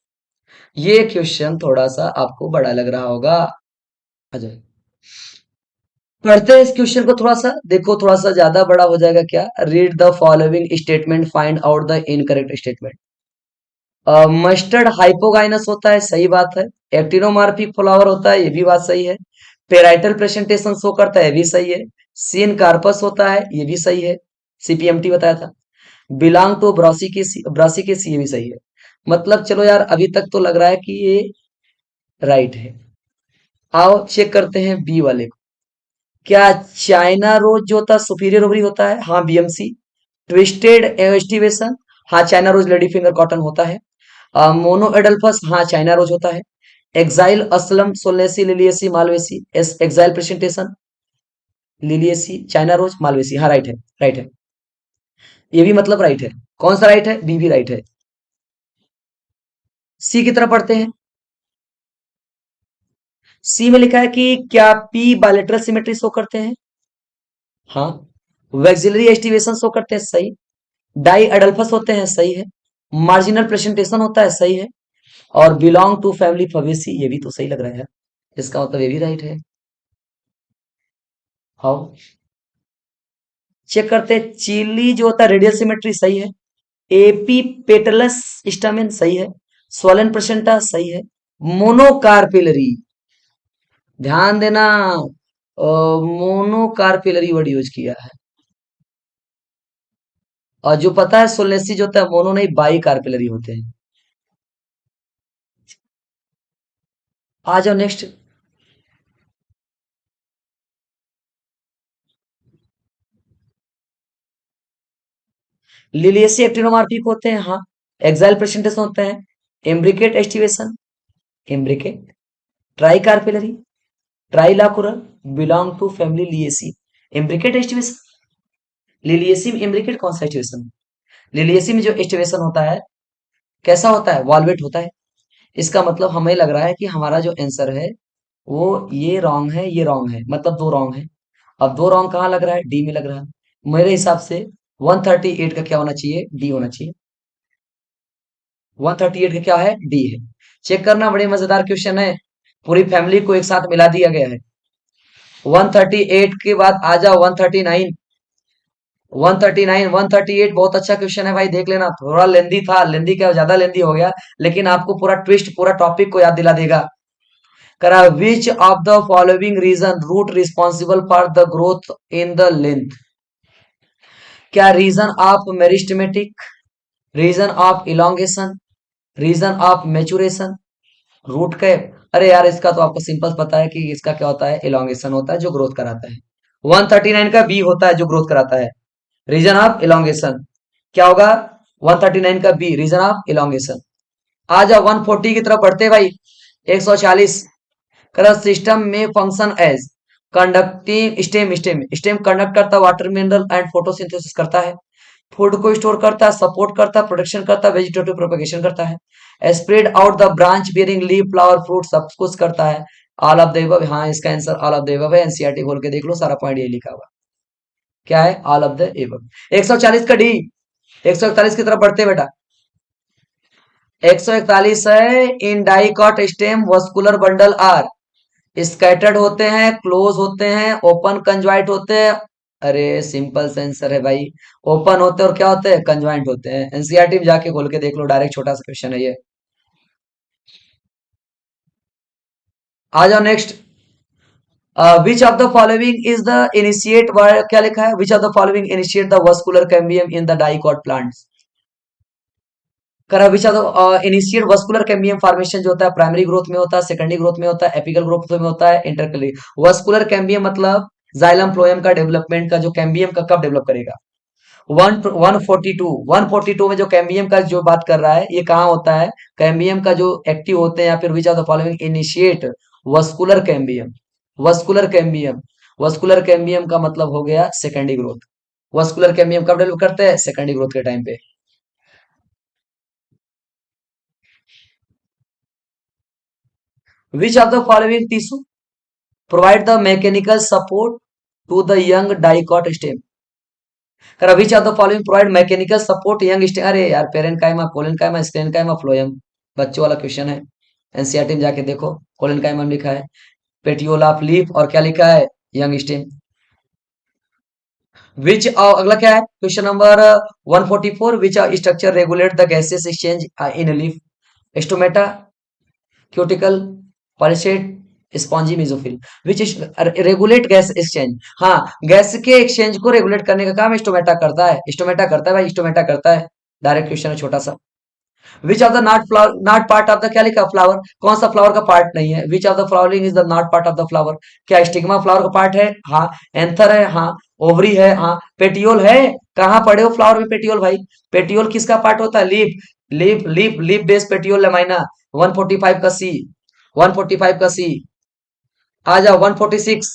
Speaker 1: ये क्वेश्चन थोड़ा सा आपको बड़ा लग रहा होगा। अजय, पढ़ते हैं इस क्वेश्चन को थोड़ा सा, देखो थोड़ा सा ज्यादा बड़ा हो जाएगा क्या। Read the following statement, find out the incorrect statement. Mustard hypogynous होता है, सही बात है। एक्टिनोमार्फिक फ्लावर होता है, ये भी बात सही है। पेराइटल प्रेजेंटेशन शो करता है, ये भी सही है। सीन कार्पस होता है, ये भी सही है। सीपीएमटी बताया था। बिलोंग टू ब्रासिकेसी, ये भी सही है। मतलब चलो यार, अभी तक तो लग रहा है कि ये राइट है। आओ चेक करते हैं बी वाले को। क्या चाइना रोज जो होता है सुपीरियर ओवरी होता है? हाँ बीएमसी। ट्विस्टेड एस्टिवेशन, हाँ china rose lady finger cotton होता है। मोनो एडल्फस, हाँ चाइना रोज होता है। एक्साइल असलम solanaceae liliaceae malvaceae, axile placentation liliaceae china rose malvaceae, हाँ राइट है, राइट है। ये भी मतलब राइट है। कौन सा राइट है? बी भी राइट है। सी की तरफ पढ़ते हैं। सी में लिखा है कि क्या पी बायलेटरल सिमेट्री शो करते हैं? हाँ। वैक्सिलरी एस्टिवेशन शो करते हैं, सही। डाई अडल्फस होते हैं, सही है। मार्जिनल प्रेजेंटेशन होता है, सही है। और बिलोंग टू फैमिली फवेसी, ये भी तो सही लग रहा है। इसका मतलब ये भी राइट है। हाउ चेक करते हैं। चिली जो होता है रेडियल सिमेट्री, सही है। एपी पेटलस स्टामेन, सही है। स्वलन प्रेसेंटा, सही है। मोनोकार्पिलरी, ध्यान देना, मोनोकार्पिलरी वर्ड यूज किया है। और जो पता है सोलेसी जो होता है मोनो नहीं बाई कार्पिलरी होते हैं। आ जाओ नेक्स्ट। लिलियसी एक्टिनोमार्फिक होते हैं, हाँ। एक्साइल प्रेजेंटेशन होते हैं। Imbricate aestivation, imbricate. Tricarpellary, trilocular. Belong to family liliaceae, imbricate aestivation. Liliaceae में एम्ब्रिकेट कौन सा एस्टिवेशन? लिलियसी में जो एस्टिवेशन होता है कैसा होता है? वॉल्वेट होता है। इसका मतलब हमें लग रहा है कि हमारा जो आंसर है वो ये रॉन्ग है, ये रॉन्ग है, मतलब दो रॉन्ग है। अब दो रॉन्ग कहाँ लग रहा है? डी में लग रहा है। मेरे हिसाब से 138 का क्या होना चाहिए? डी होना चाहिए। 138 का क्या है? डी है। चेक करना, बड़ी मजेदार क्वेश्चन है। पूरी फैमिली को एक साथ मिला दिया गया है। 138 के बाद आ जाओ 139। 139, 138 बहुत अच्छा क्वेश्चन है भाई, देख लेना। थोड़ा लेंदी था, लेंदी क्या ज्यादा लेंदी हो गया, लेकिन आपको पूरा ट्विस्ट, पूरा टॉपिक को याद दिला देगा। करा which of the following region root responsible for the growth in the length. क्या region of meristematic, region of elongation, region of maturation, root cap. अरे यार इसका तो आपको सिंपल पता है कि इसका क्या होता है? इलोंगेशन होता है जो ग्रोथ कराता है। 139 का बी होता है जो ग्रोथ कराता है, रीजन ऑफ इलोंगेशन। क्या होगा? 139 का बी, रीजन ऑफ इलोंगेशन। आ जाओ 140 की तरफ बढ़ते भाई। 140। करंट सिस्टम में function as conducting stem, stem conduct करता है, वाटर मिनरल एंड फोटोसिंथेसिस करता है, फूड को स्टोर करता है, सपोर्ट करता है, प्रोटेक्शन करता है, वेजिटेटिव प्रोपगेशन करता है, spread out the branch bearing leave flower fruit, सब कुछ करता है। ऑल ऑफ द अबव, हाँ इसका answer all of the above है। एनसीईआरटी खोल के देख लो, सारा पॉइंट ये लिखा हुआ। क्या है? All of the above. 140 का डी। 141 की तरफ बढ़ते बेटा। 141 है, in dicot stem vascular bundle are scattered होते हैं, क्लोज होते हैं, ओपन कंजॉइंट होते हैं। अरे सिंपल सा आंसर है भाई। ओपन होते हैं और क्या होते हैं, कंजॉइंट होते हैं। एनसीईआरटी में जाके खोल के देख लो, डायरेक्ट छोटा सा क्वेश्चन है ये। आ जाओ next. Which of the following is the initiate, क्या लिखा है, which of the following initiate the vascular cambium in the dicot plants. करा which of the initiate vascular cambium formation जो होता है प्राइमरी ग्रोथ में होता है, सेकेंडरी ग्रोथ में होता है, एपिकल ग्रोथ में होता है, इंटरकली। वस्कुलर कैम्बियम मतलब जाइलम फ्लोएम का डेवलपमेंट का, जो कैम्बियम का कब डेवलप करेगा। 142 में जो कैम्बियम का जो बात कर रहा है, ये कहाँ होता है, कैम्बियम का जो एक्टिव होते हैं, या फिर which of the following initiate vascular cambium. Vascular cambium, vascular cambium का मतलब हो गया सेकेंडरी ग्रोथ। वस्कुलर कैम्बियम कब डेवलप करते हैं, सेकेंडरी ग्रोथ के टाइम पे। Which of the following tissue provide the mechanical support to the young dicot stem. Which of the following provide mechanical support young stem. अरे यार, parenchyma, collenchyma, स्टेनकाइमा, phloem. बच्चों वाला question है, NCERT में जाके देखो। कोलेनकाइमा में लिखा है पेटियोल ऑफ लीफ, और क्या लिखा है, यंग स्टेम। विच, अगला क्या है, question number 144। Which structure regulate the gases exchange in leaf. Stomata, cuticle, pulsate, spongy, mesophyll. Which regulate gas exchange. हाँ, गैस के एक्सचेंज को रेगुलेट करने का काम स्टोमेटा करता है, स्टोमेटा करता है भाई, स्टोमेटा करता है। डायरेक्ट क्वेश्चन है छोटा सा। विच of the not flower, not part of the, क्या लिखा, फ्लावर। कौन सा फ्लावर का पार्ट नहीं है, which of the flowering is the not part of the flower. क्या स्टिग्मा फ्लावर का पार्ट है, हाँ। एंथर है, हाँ। ओवरी है, हाँ। पेटियोल है। कहाँ पढ़े हो फ्लावर में पेटियोल भाई। पेटियोल किसका पार्ट होता है, leaf. Leaf base petiole lamina. 145 का सी, 145 का सी। आ जाओ 146।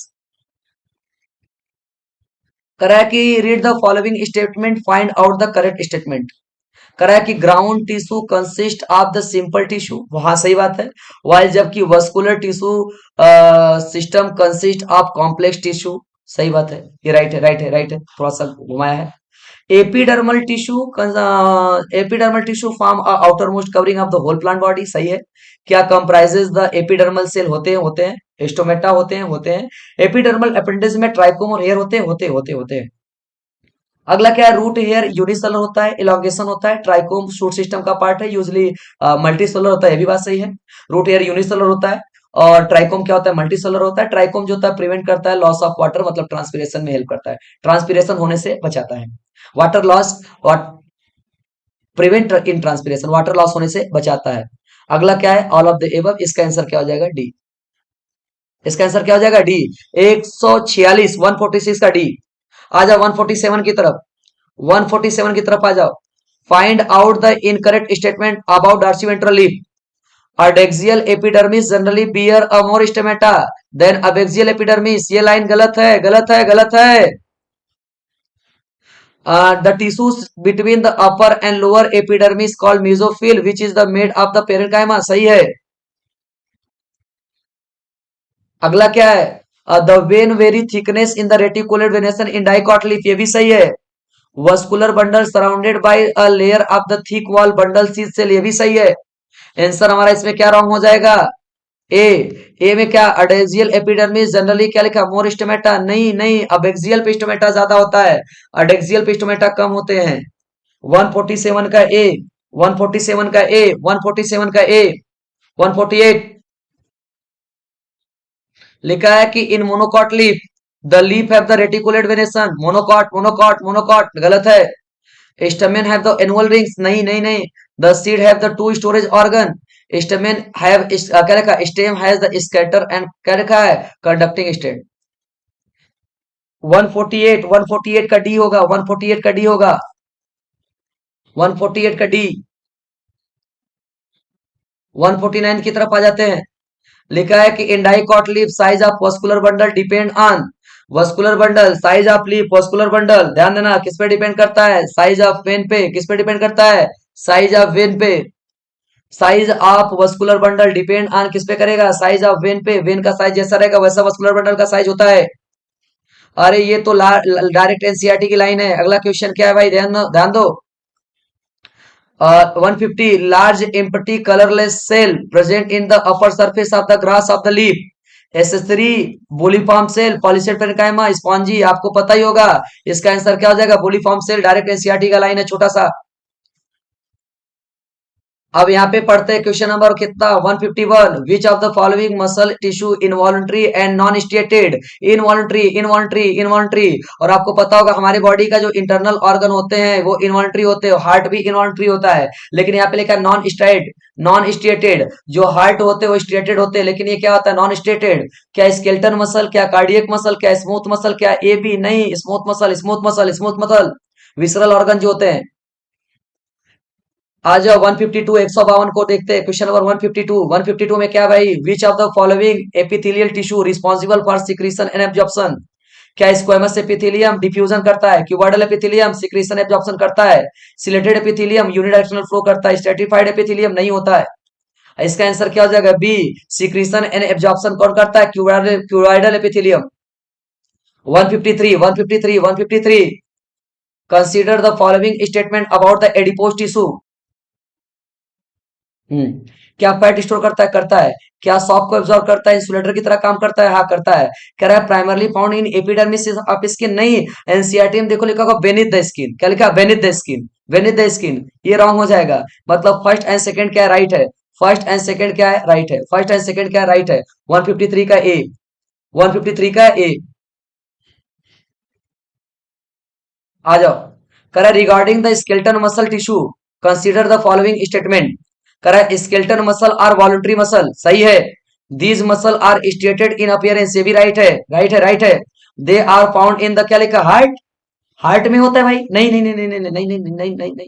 Speaker 1: करा है कि read the following statement, find out the correct statement. करा है कि ground tissue consist of the simple tissue, वहां सही बात है। वाइल जबकि vascular tissue system consist of complex tissue, सही बात है। ये राइट है, राइट है, राइट है, थोड़ा सा घुमाया है। Epidermal tissue, epidermal tissue form outermost covering of the whole plant body, सही है। क्या कंप्राइजेस द एपिडर्मल सेल, होते हैं स्टोमेटा, होते हैं। एपिडर्मल अपेंडेज में ट्राइकोम और हेयर होते हैं। अगला क्या है, रूट हेयर यूनिसेलर होता है, इलॉन्गेशन होता है। ट्राइकोम शूट सिस्टम का पार्ट है, यूजली मल्टीसेलर होता है, ये भी बात सही है। रूट हेयर यूनिसेलर होता है, और ट्राइकोम क्या होता है, मल्टीसेलर होता है। ट्राइकोम जो होता है प्रिवेंट करता है लॉस ऑफ वाटर, मतलब ट्रांसपीरेशन में हेल्प करता है, ट्रांसपीरेशन होने से बचाता है। वाटर लॉस, प्रिवेंट इन ट्रांसपीरेशन, वाटर लॉस होने से बचाता है। अगला क्या है, ऑल ऑफ द एबव। इसका आंसर क्या हो जाएगा, डी। इसका आंसर क्या हो जाएगा, डी। 146, 146 का डी। आ जाओ 147 की तरफ, 147 की तरफ आ जाओ। Find out the incorrect statement about dorsiventral leaf. Adaxial epidermis generally bear a more stomata than abaxial epidermis. ये लाइन गलत है, गलत है, गलत है। The tissues between the upper and lower epidermis called mesophyll, which is the made of the parenchyma, सही है। अगला क्या है, the vein very thickness in the reticulate venation in dicot leaf, ये भी सही है। Vascular bundle surrounded by a layer of the thick wall bundle seal cell, ये भी सही है। आंसर हमारा इसमें क्या रॉन्ग हो जाएगा, ए। ए में क्या, अडेक्सियल एपिडर्मिस जनरली क्या लिखा, मोर स्टोमेटा, नहीं नहीं, अबेक्सियल पे स्टोमेटा ज्यादा होता है, अडेक्सियल पे स्टोमेटा कम होते हैं। 147 का ए, 147 का ए, 147 का ए, 148। लिखा है कि in monocot leaf the leaf have the reticulate venation, monocot, monocot, monocot, गलत है। Stem have the annual rings, नहीं नहीं नहीं। The seed have the two storage organ. Stem have, क्या लिखा, stem has the scatter and, क्या लिखा है, कंडक्टिंग स्टेट। 148, 148 का डी होगा, 148 का डी होगा, 148 का डी। 149 की तरफ आ जाते हैं। लिखा है कि इन dicot leaf size of vascular bundle depend on, vascular bundle, size of leaf, vascular bundle, ध्यान देना किस पे डिपेंड करता है, साइज ऑफ वेन पे। किस पे डिपेंड करता है, साइज ऑफ वेन पे। Size of vascular bundle depend on किस पे करेगा, साइज ऑफ वेन पे। वेन का साइज जैसा रहेगा वैसा वस्कुलर बंडल का साइज होता है। अरे ये तो डायरेक्ट एनसीईआरटी की लाइन है। अगला क्वेश्चन क्या है भाई, ध्यान दो। 150, large empty colourless cell present in the upper surface of the grass of the leaf. SS3 bulliform cell, palisade parenchyma, spongy, आपको पता ही होगा। इसका आंसर क्या हो जाएगा? Bulliform cell. डायरेक्ट एनसीईआरटी का लाइन है छोटा सा। अब यहाँ पे पढ़ते हैं क्वेश्चन नंबर कितना 151। विच of the following muscle tissue involuntary and non stated? Involuntary, involuntary, involuntary. और आपको पता होगा हमारे बॉडी का जो इंटरनल ऑर्गन होते हैं वो इनवॉलंटरी होते हैं। हार्ट भी इनवॉलंटरी होता है, लेकिन यहाँ पे लिखा है नॉन स्टेट, नॉन स्टेटेड। जो हार्ट होते हैं वो स्टेटेड होते हैं, लेकिन ये क्या होता है? Non stated. क्या स्केलेटन मसल, क्या कार्डियक मसल, क्या स्मूथ मसल, क्या ए बी? नहीं, smooth muscle, smooth muscle, smooth muscle. Visceral organ जो होते हैं। आ जाओ 152 152 को देखते हैं। Question number 152। 152 में क्या भाई? विच of the following epithelial tissue responsible for secretion and absorption? क्या स्क्वेमस एपिथेलियम डिफ्यूजन करता है, क्यूबॉइडल एपिथेलियम सिक्रीशन एब्जॉर्प्शन करता है, सिलेटेड एपिथेलियम यूनिडायरेक्शनल फ्लो करता है, स्ट्रेटिफाइड एपिथेलियम नहीं होता है। इसका आंसर क्या हो जाएगा? बी, सिक्रीशन एंड एब्जॉर्प्शन कौन करता है? Cuboidal epithelium. 153 153 153। Consider the following statement about the adipose tissue. Hmm. क्या फैट स्टोर करता है? करता है। क्या सॉफ्ट को एब्जॉर्ब करता है, इंसुलेटर की तरह काम करता है? हाँ करता है। कह रहा है primarily found in epidermis of skin. नहीं, एनसीईआरटी में देखो लिखा होगा बेनिथ द स्किन। क्या लिखा? Beneath the skin, beneath the skin. ये रॉन्ग हो जाएगा। मतलब फर्स्ट एंड सेकंड क्या है? राइट है। फर्स्ट एंड सेकंड क्या है? राइट है। फर्स्ट एंड सेकंड क्या है? राइट है। 153 का ए, 153 का ए। आ जाओ। कह रहा है regarding the skeleton muscle tissue consider the following statement. कह रहा है skeleton muscle are voluntary muscle, सही है। These muscle are stated in appearance, ये भी राइट है, राइट है, राइट है। They are found in the, क्या लिखा? हार्ट। हार्ट में होता है भाई? नहीं नहीं नहीं नहीं नहीं नहीं नहीं नहीं नहीं नहीं नहीं।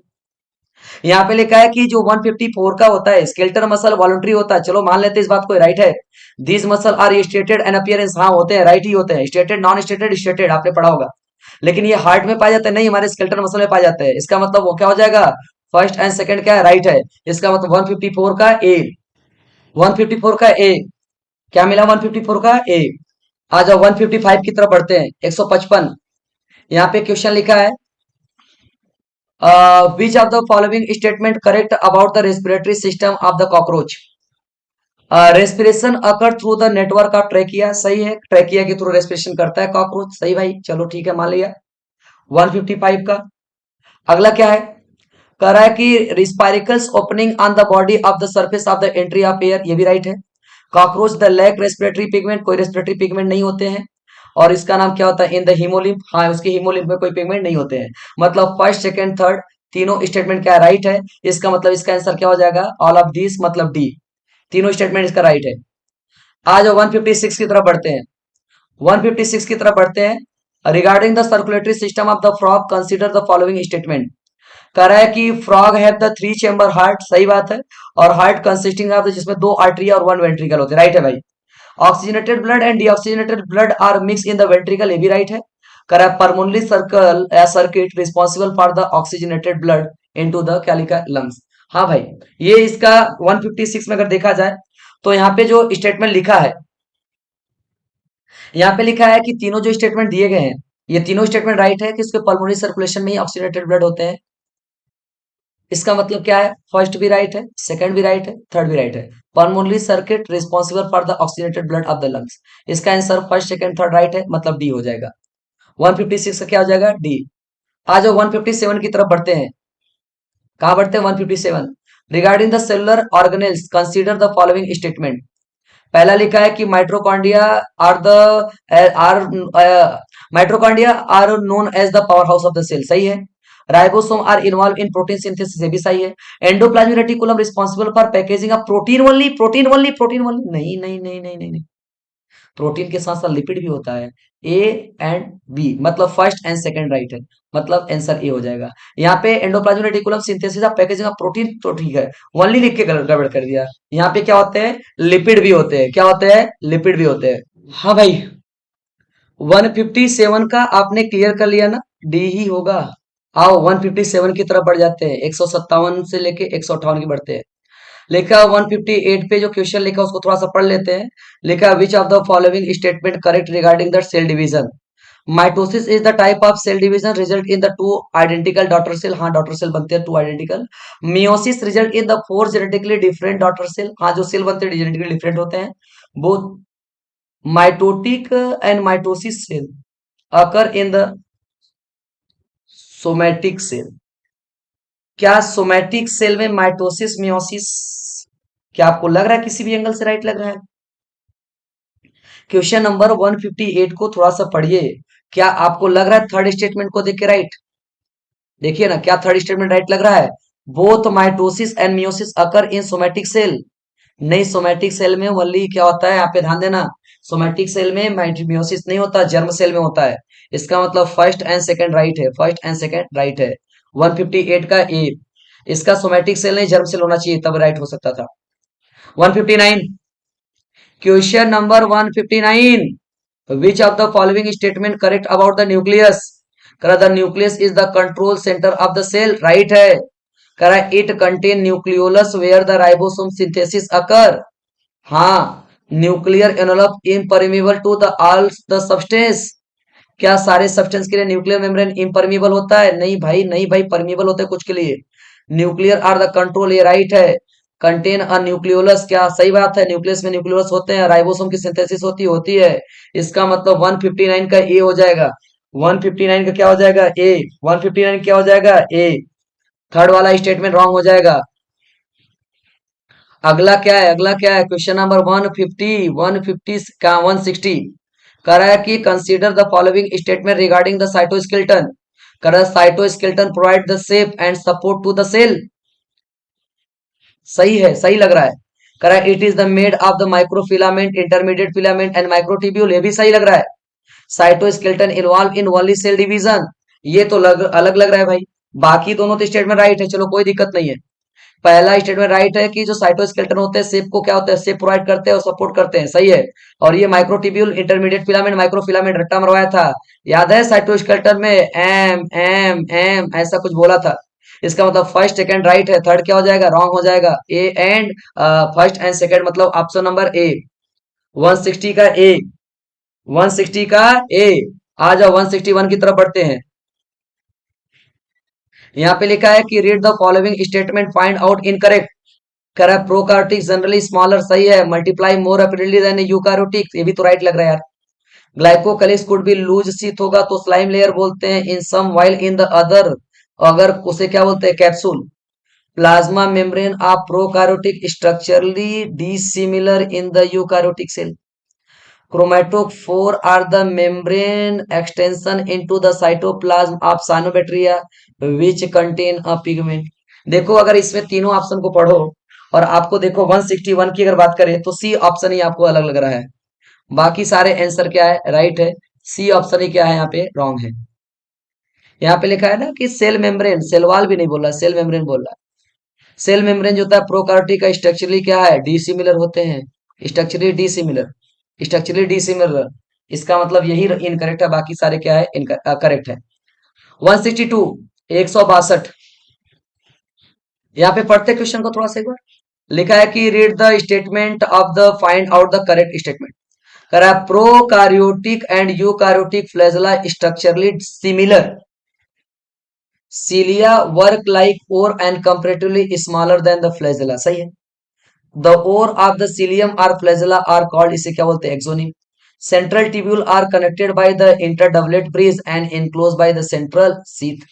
Speaker 1: यहाँ पे लिखा है कि जो 154 का होता है स्केलेटन मसल वॉलंटरी होता है। चलो मान लेते हैं इस बात को, राइट है। These muscle are stated in appearance, हाँ होते हैं, राइट ही होते हैं। स्टेटेड, नॉन स्टेटेड, स्टेटेड आपने पढ़ा होगा। लेकिन ये हार्ट में पाए जाते हैं? नहीं, हमारे स्केलेटन मसल में पाए जाते हैं। इसका मतलब वो क्या हो जाएगा? फर्स्ट एंड सेकंड क्या है? राइट है। इसका मतलब 154 का ए, 154 का ए। क्या मिला? 154 का ए। आ जाओ 155 की तरफ बढ़ते हैं। 155। यहाँ पे क्वेश्चन लिखा है which of the following statement correct about the respiratory system of the cockroach? Respiration occur through the network of trachea, सही है। ट्रेकिया के थ्रू रेस्पिरेशन करता है कॉकरोच, सही भाई। चलो ठीक है, मान लिया। 155 का अगला क्या है? कह रहा है कि spiracles opening on the body of the surface of the entry of air, ये भी राइट है। Cockroach the lack respiratory pigment, कोई रेस्पिरेटरी पिगमेंट नहीं होते हैं। और इसका नाम क्या होता है? इन द हीमोलिम्फ, हाँ उसके हीमोलिम्फ में कोई पिगमेंट नहीं होते हैं। मतलब फर्स्ट सेकंड थर्ड तीनों स्टेटमेंट क्या राइट है। इसका मतलब इसका आंसर क्या हो जाएगा? ऑल ऑफ दिस, मतलब डी। तीनों स्टेटमेंट इसका राइट है। आज 156 की तरफ बढ़ते हैं। 156 की तरफ बढ़ते हैं। Regarding the circulatory system of the frog consider the following statement. कह रहा है कि frog have the 3 chamber heart, सही बात है। और हार्ट कंसिस्टिंग ऑफ जिसमें 2 आर्टरी और 1 वेंट्रिकल होते हैं, राइट है भाई। Oxygenated blood and deoxygenated blood are mix in the ventricle, ये भी राइट है। कह रहा है परमोनली सर्कल या circuit responsible for the oxygenated blood into the, क्या लिखा है? लंग्स। हाँ भाई, ये इसका 156 में अगर देखा जाए तो यहाँ पे जो स्टेटमेंट लिखा है, यहाँ पे लिखा है कि तीनों जो स्टेटमेंट दिए गए हैं, ये तीनों स्टेटमेंट राइट है कि उसके पल्मोनरी सर्कुलेशन में ही ऑक्सीजनेटेड ब्लड होते हैं। इसका मतलब क्या है? फर्स्ट भी राइट है, सेकंड भी राइट है, थर्ड भी राइट है। Pulmonary circuit responsible for the oxygenated blood of the lungs. इसका answer first second third right है, मतलब डी हो जाएगा। 156 का क्या हो जाएगा? डी। आ जाओ 157 की तरफ बढ़ते हैं। कहां बढ़ते हैं? 157। Regarding the cellular organelles consider the following statement. पहला लिखा है कि mitochondria are the are mitochondria are known as the power house of the cell, सही है। Ribosome are involve in protein synthesis, ये भी सही है। Endoplasmic reticulum responsible for packaging of protein only, protein only, protein only, नहीं नहीं नहीं नहीं नहीं नहीं। प्रोटीन के साथ साथ लिपिड भी होता है। ए एंड बी, मतलब फर्स्ट एंड सेकंड राइट है। मतलब आंसर ए हो जाएगा। यहाँ पे endoplasmic reticulum synthesis of packaging of protein तो ठीक है, ओनली लिख के गड़बड़ कर दिया। यहाँ पे क्या होते हैं? लिपिड भी होते हैं। क्या होते हैं? लिपिड भी होते हैं। हाँ भाई, 157 का आपने क्लियर कर लिया ना? डी ही होगा। आओ 157 की तरफ बढ़ जाते हैं। 157 से लेके 158 की बढ़ते हैं। लिखा 158 पे जो क्वेश्चन लिखा उसको थोड़ा सा पढ़ लेते हैं। लिखा which of the following statement correct regarding the cell division? Mitosis is the type of cell division result in the two identical daughter cell, हाँ डॉटर सेल बनते हैं two identical. Meiosis result in the four genetically different daughter cell, हाँ जो cell बनते हैं genetically different होते हैं। Both mitotic and mitosis cell occur in the somatic cell. क्या सोमैटिक सेल में माइटोसिस मियोसिस, क्या आपको लग रहा है किसी भी एंगल से राइट लग रहा है? क्वेश्चन नंबर 158 को थोड़ा सा पढ़िए। क्या आपको लग रहा है थर्ड स्टेटमेंट को देख के राइट? देखिए ना, क्या थर्ड स्टेटमेंट राइट लग रहा है? Both mitosis and meiosis occur in somatic cell. नहीं, सोमैटिक सेल में ओनली क्या होता है, यहाँ पे ध्यान देना, सोमैटिक सेल में मियोसिस नहीं होता, जर्म सेल में होता है। इसका मतलब फर्स्ट एंड सेकंड राइट है, फर्स्ट एंड सेकंड राइट है। 158 का ए, इसका सोमैटिक सेल नहीं जर्म सेल होना चाहिए, तब राइट हो सकता था। 159, question number 159, which of the following statement correct about the nucleus? करा the nucleus is the control center of the cell, right है। करा it contain nucleolus where the ribosome synthesis occur। हाँ, nuclear envelope impermeable to the all the substance. क्या सारे substance के लिए nuclear membrane इम्परमिबल होता है? नहीं भाई, नहीं भाई, परमिबल होता है कुछ के लिए। न्यूक्लियर आर द कंट्रोल, ये राइट है। कंटेन अ न्यूक्लियोलस, क्या सही बात है, न्यूक्लियस में न्यूक्लियोलस होते हैं, राइबोसोम की सिंथेसिस होती है। इसका मतलब 159 का ए हो जाएगा। 159 का क्या हो जाएगा? ए। 159 क्या हो जाएगा? ए। थर्ड वाला स्टेटमेंट रॉन्ग हो जाएगा। अगला क्या है? अगला क्या है? क्वेश्चन नंबर 150, 150 का 160 कह रहा है कि consider the following statement regarding the cytoskeleton. कह रहा है cytoskeleton provide the shape and support to the cell. सही है, सही लग रहा है। कह रहा है it is the made of the microfilament, intermediate filament and microtubule, ये भी सही लग रहा है। Cytoskeleton involve in only cell division, ये तो अलग लग रहा है भाई। बाकी दोनों तो स्टेटमेंट राइट है, चलो कोई दिक्कत नहीं है। पहला स्टेटमेंट राइट है कि जो साइटोस्केलेटन होते हैं सेप को क्या होता है, सेप प्रोवाइड करते हैं और सपोर्ट करते हैं, सही है। और ये माइक्रोट्यूब्यूल, इंटरमीडिएट फिलामेंट, माइक्रोफिलामेंट रट्टा मरवाया था, याद है साइटोस्केलेटन में एम एम एम ऐसा कुछ बोला था। इसका मतलब फर्स्ट सेकंड राइट है, थर्ड क्या हो जाएगा? रॉन्ग हो जाएगा। A and first and second मतलब ऑप्शन नंबर ए। 160 का ए, 160 का ए। आ जाओ 161 की तरफ बढ़ते हैं। यहाँ पे लिखा है कि read the following statement, find out incorrect. कह रहा है प्रोकार्योटिक जनरली स्मॉलर, सही है, multiply more rapidly than eukaryotic, ये भी तो राइट लग रहा है यार। Glycocalyx could be loose sheath होगा तो स्लाइम लेयर बोलते हैं in some, while in the other अगर उसे क्या बोलते हैं? Capsule. Plasma membrane of prokaryotic structurally dissimilar in the eukaryotic cell. Chromatophore are the membrane extension into the cytoplasm of cyanobacteria which contain a pigment। देखो अगर इसमें तीनों option को पढ़ो और आपको देखो 161 की अगर बात करें तो सी ऑप्शन ही आपको अलग लग रहा है, बाकी सारे आंसर क्या है? राइट है। सी ऑप्शन ही क्या है यहाँ पे? रॉन्ग है। यहाँ पे लिखा है ना कि सेल मेम्ब्रेन, सेल वॉल भी नहीं बोल रहा, सेल मेम्ब्रेन बोल रहा है। सेल मेम्ब्रेन जो होता है प्रोकार्योटिक का स्ट्रक्चरली क्या है? डिसिमिलर होते हैं, स्ट्रक्चरली डिसिमिलर, स्ट्रक्चरली डिसिमिलर। इसका मतलब यही इनकरेक्ट है, बाकी सारे क्या है? करेक्ट है। 162, 162, यहाँ पे पढ़ते क्वेश्चन को थोड़ा सा एक बार। लिखा है कि read the statement of the, find out the correct statement. कह रहा है prokaryotic and eukaryotic flagella structurally similar, cilia work like ore and comparatively smaller than the flagella, सही है। The ore of the cilium or flagella are called, इसे क्या बोलते हैं? Exonym. Central tubule are connected by the interdoublet bridge and enclosed by the central sheath।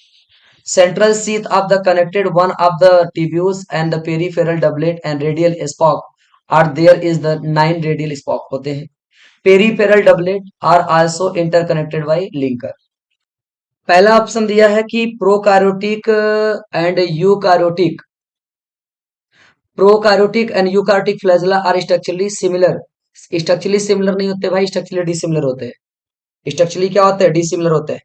Speaker 1: Central sheath of the connected one of the tubules and the peripheral doublet and radial spoke are there is the 9 radial spoke होते हैं। Peripheral doublet are also interconnected by linker। पहला option दिया है कि prokaryotic and eukaryotic, prokaryotic and eukaryotic flagella are structurally similar. Structurally similar नहीं होते भाई, structurally dissimilar होते हैं। स्ट्रक्चरली क्या होते हैं? डिसिमिलर होते हैं।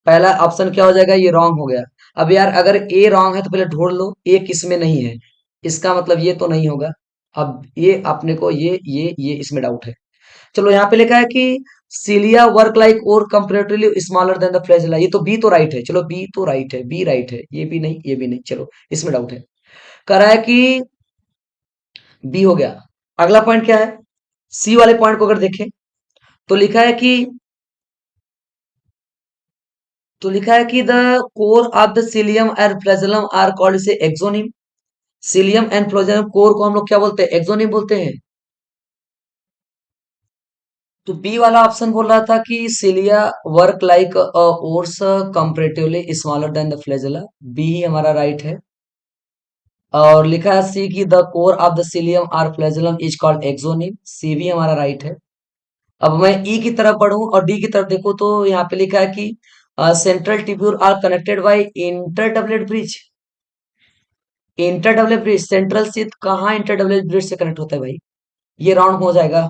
Speaker 1: पहला ऑप्शन क्या हो जाएगा? ये रॉन्ग हो गया। अब यार अगर ए रॉन्ग है तो पहले ढूंढ लो ए किस में नहीं है, इसका मतलब ये तो नहीं होगा। अब ये अपने को ये इसमें डाउट है। चलो यहाँ पे लिखा है कि सिलिया वर्क लाइक और comparatively smaller than the flagella, ये तो बी तो राइट है, चलो बी तो राइट है, बी राइट है, ये भी नहीं, ये भी नहीं, चलो इसमें डाउट है। कह रहा है कि बी हो गया। अगला पॉइंट क्या है? सी वाले पॉइंट को अगर देखें तो लिखा है कि, the core of the cilium and flagellum are called से axoneme. Cilium and flagellum core को हम लोग क्या बोलते हैं? एक्सोनिम बोलते हैं। तो बी वाला ऑप्शन बोल रहा था कि cilia work like a oars comparatively smaller than the flagella. B ही हमारा राइट है। और लिखा है सी की the core of the cilium or flagellum is called axoneme. C भी हमारा राइट है। अब मैं ई की तरफ पढ़ूं और डी की तरफ देखूं तो यहाँ पे लिखा है कि central tubule are connected by interdoublet bridge. Interdoublet bridge central sheath कहाँ इंटरडबलेट ब्रिज से कनेक्ट होता है भाई? ये राउंड हो जाएगा।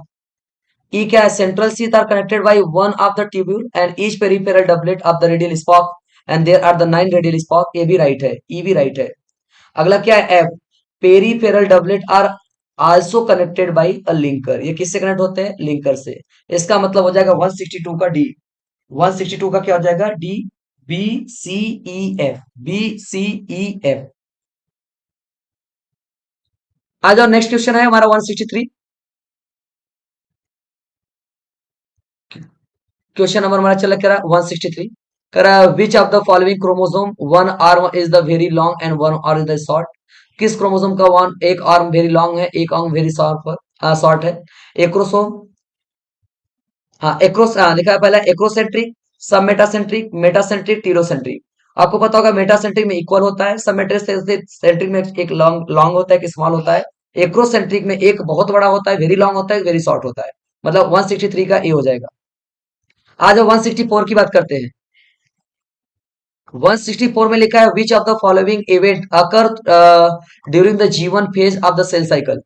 Speaker 1: ई क्या है? Central sheath are connected by one of the tubule and each peripheral doublet of the radial spoke and there are the 9 radial spoke. ये भी राइट है, ई भी राइट है। अगला क्या है? F peripheral doublet are also connected by a linker. ये किससे कनेक्ट होते हैं? लिंकर से। इसका मतलब हो जाएगा 162 का डी। 162 का क्या हो जाएगा? D. B C E F, B C E F. आ जाओ, नेक्स्ट क्वेश्चन है हमारा 163। क्वेश्चन नंबर हमारा चला कह रहा 163। कह रहा विच of the following chromosome one arm is the very long and one arm is the short. किस क्रोमोसोम का वन एक आर्म वेरी लॉन्ग है, एक आर्म वेरी शॉर्ट है? एक्रोसोम। हाँ एक्रोस, लिखा है पहला एक्रोसेंट्रिक, सब मेटासेंट्रिक, मेटासेंट्रिक, टीरोसेंट्रिक। आपको पता होगा मेटासेंट्रिक में इक्वल होता है, सब मेटासेंट्रिक में एक लॉन्ग लॉन्ग होता है, एक स्मॉल होता है। एक्रोसेंट्रिक में एक बहुत बड़ा होता है, वेरी लॉन्ग होता है, वेरी शॉर्ट होता है। मतलब 163 का ए हो जाएगा। आज 164 की बात करते हैं। 164 में लिखा है which of the following event occur during the G one phase of the cell cycle.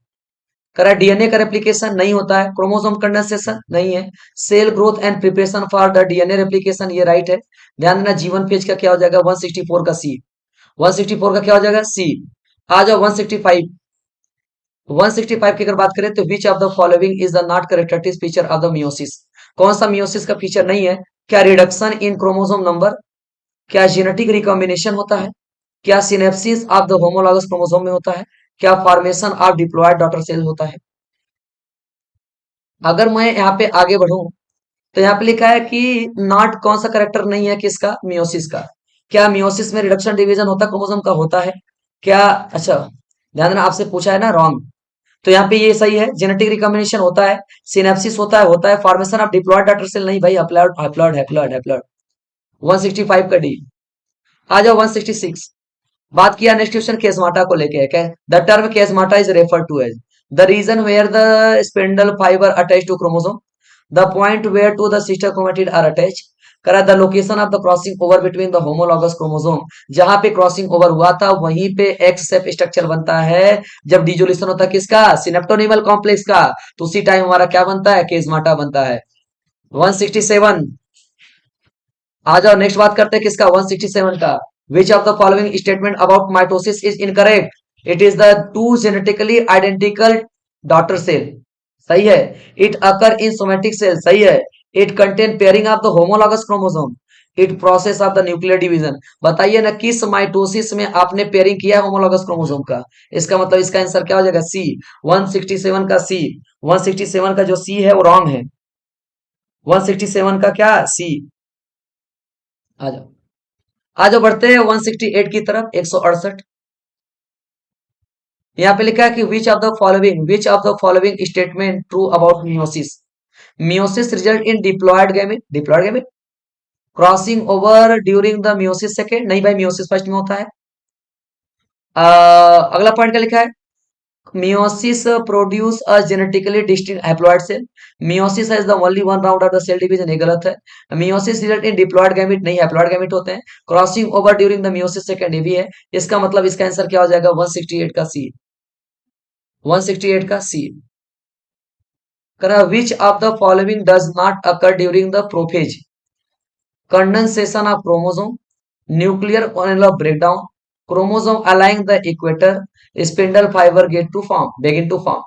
Speaker 1: करा डीएनए का रेप्लिकेशन नहीं होता है, क्रोमोसोम कंडेंसेशन नहीं है, cell growth and preparation for the DNA replication ये राइट है। ध्यान देना जीवन फेज का क्या हो जाएगा? 164 का सी। 164 का क्या हो जाएगा? सी। आ जाओ 165। 165 की अगर बात करें तो which of the following is the not characteristic feature of the meiosis. कौन सा मियोसिस का फीचर नहीं है? क्या रिडक्शन इन क्रोमोसोम नंबर, क्या जेनेटिक रिकॉम्बिनेशन होता है, क्या synapsis of the homologous chromosome में होता है, क्या formation of diploid daughter cell होता है? अगर मैं यहाँ पे आगे बढ़ूं तो यहाँ पे लिखा है कि नॉट कौन सा करेक्टर नहीं है किसका? मियोसिस का। क्या मियोसिस में रिडक्शन डिवीजन होता है क्रोमोसोम का? होता है। क्या? अच्छा, ध्यान देना आपसे पूछा है ना, रॉन्ग। तो यहाँ पे ये सही है, जेनेटिक रिकॉम्बिनेशन होता है, सिनेप्सिस होता है formation of diploid daughter cell नहीं भाई, हैप्लॉयड हैप्लॉयड हैप्लॉयड हैप्लॉयड। 165 का डी। आ जाओ 166। बात किया नेक्स्ट क्वेश्चन केसमाटा को लेके है क्या? The term chiasmata is refer to as the region where the spindle fibre attach to chromosome, the point where two the sister chromatid are attach, करा the location of the crossing over between the homologous chromosome. जहां पे crossing over हुआ था वहीं पे x shape structure बनता है जब डिजोल्यूशन होता है किसका? सिनेप्टोनिमल कॉम्प्लेक्स का। तो उसी टाइम हमारा क्या बनता है? केसमाटा बनता है। 167। आ जाओ नेक्स्ट बात करते हैं किसका? 167 का। Which of the following statement about mitosis is incorrect? It is the two genetically identical daughter cell, सही है। It occur in somatic cell, सही है। It contain pairing of the homologous chromosome, it process of the nuclear division. बताइए ना किस mitosis में आपने pairing किया है होमोलॉगस क्रोमोसोम का? इसका मतलब इसका आंसर क्या हो जाएगा? सी। 167 का सी। 167 का जो सी है वो रॉन्ग है। 167 का क्या? सी। आ जाओ, आज बढ़ते हैं 168 की तरफ। 168 यहाँ पे लिखा है कि which of the following statement true about meiosis. Meiosis result in diploid gamete crossing over during the meiosis second नहीं भाई, मियोसिस फर्स्ट में होता है। अगला पॉइंट क्या लिखा है? Meiosis produce a genetically distinct haploid cell. Meiosis is the only one round of the cell division, ये गलत है। Meiosis result in diploid gamete नहीं, haploid gamete होते हैं। Crossing over during the meiosis second ये भी है। इसका मतलब इसका आंसर क्या हो जाएगा? 168 का सी। 168 का सी। करा which of the following does not occur during the prophase? Condensation of chromosome, nuclear organelle breakdown, chromosome aligning the equator, spindle fiber get to form begin to form।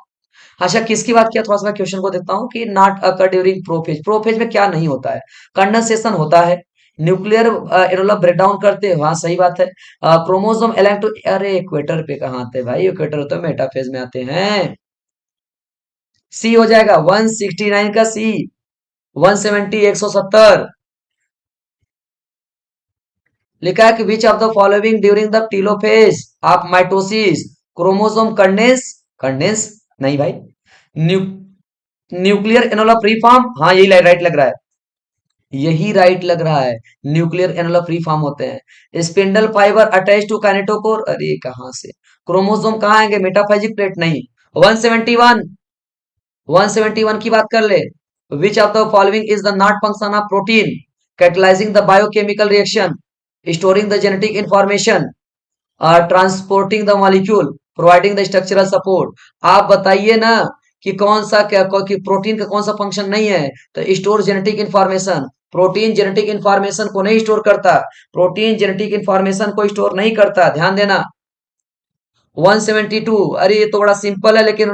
Speaker 1: अच्छा किसकी बात किया? थोड़ा सा मैं क्वेश्चन को देखता हूँ कि not occur during prophase. Prophase में क्या नहीं होता है? कंडेंसेशन होता है, न्यूक्लियर एनोलॉग ब्रेकडाउन करते हैं, हाँ सही बात है। क्रोमोसोम अलाइन टू, अरे इक्वेटर पे कहाँ आते हैं भाई? इक्वेटर तो मेटाफेज में आते हैं। सी हो जाएगा 169 का सी। 170 170 लिखा है कि which of the following during the telophase of mitosis chromosome condense, condense नहीं भाई, new nuclear Enola free form, हाँ यही राइट लग रहा है, यही राइट लग रहा है। न्यूक्लियर एनोला फ्री फॉर्म होते हैं। Spindle fibre attach to kinetochore, अरे कहां से, क्रोमोसोम कहाँ आएंगे, मेटाफेजिक प्लेट नहीं। 171, 171 की बात कर ले। विच of the following is the not function of protein, catalysing the biochemical reaction, storing the genetic information, transporting the molecule, providing the structural support. आप बताइए ना कि कौन सा क्या कि प्रोटीन का कौन सा फंक्शन नहीं है, तो store genetic information. Protein genetic information को नहीं स्टोर करता, प्रोटीन जेनेटिक इंफॉर्मेशन को स्टोर नहीं करता, ध्यान देना। 172, अरे ये तो बड़ा सिंपल है लेकिन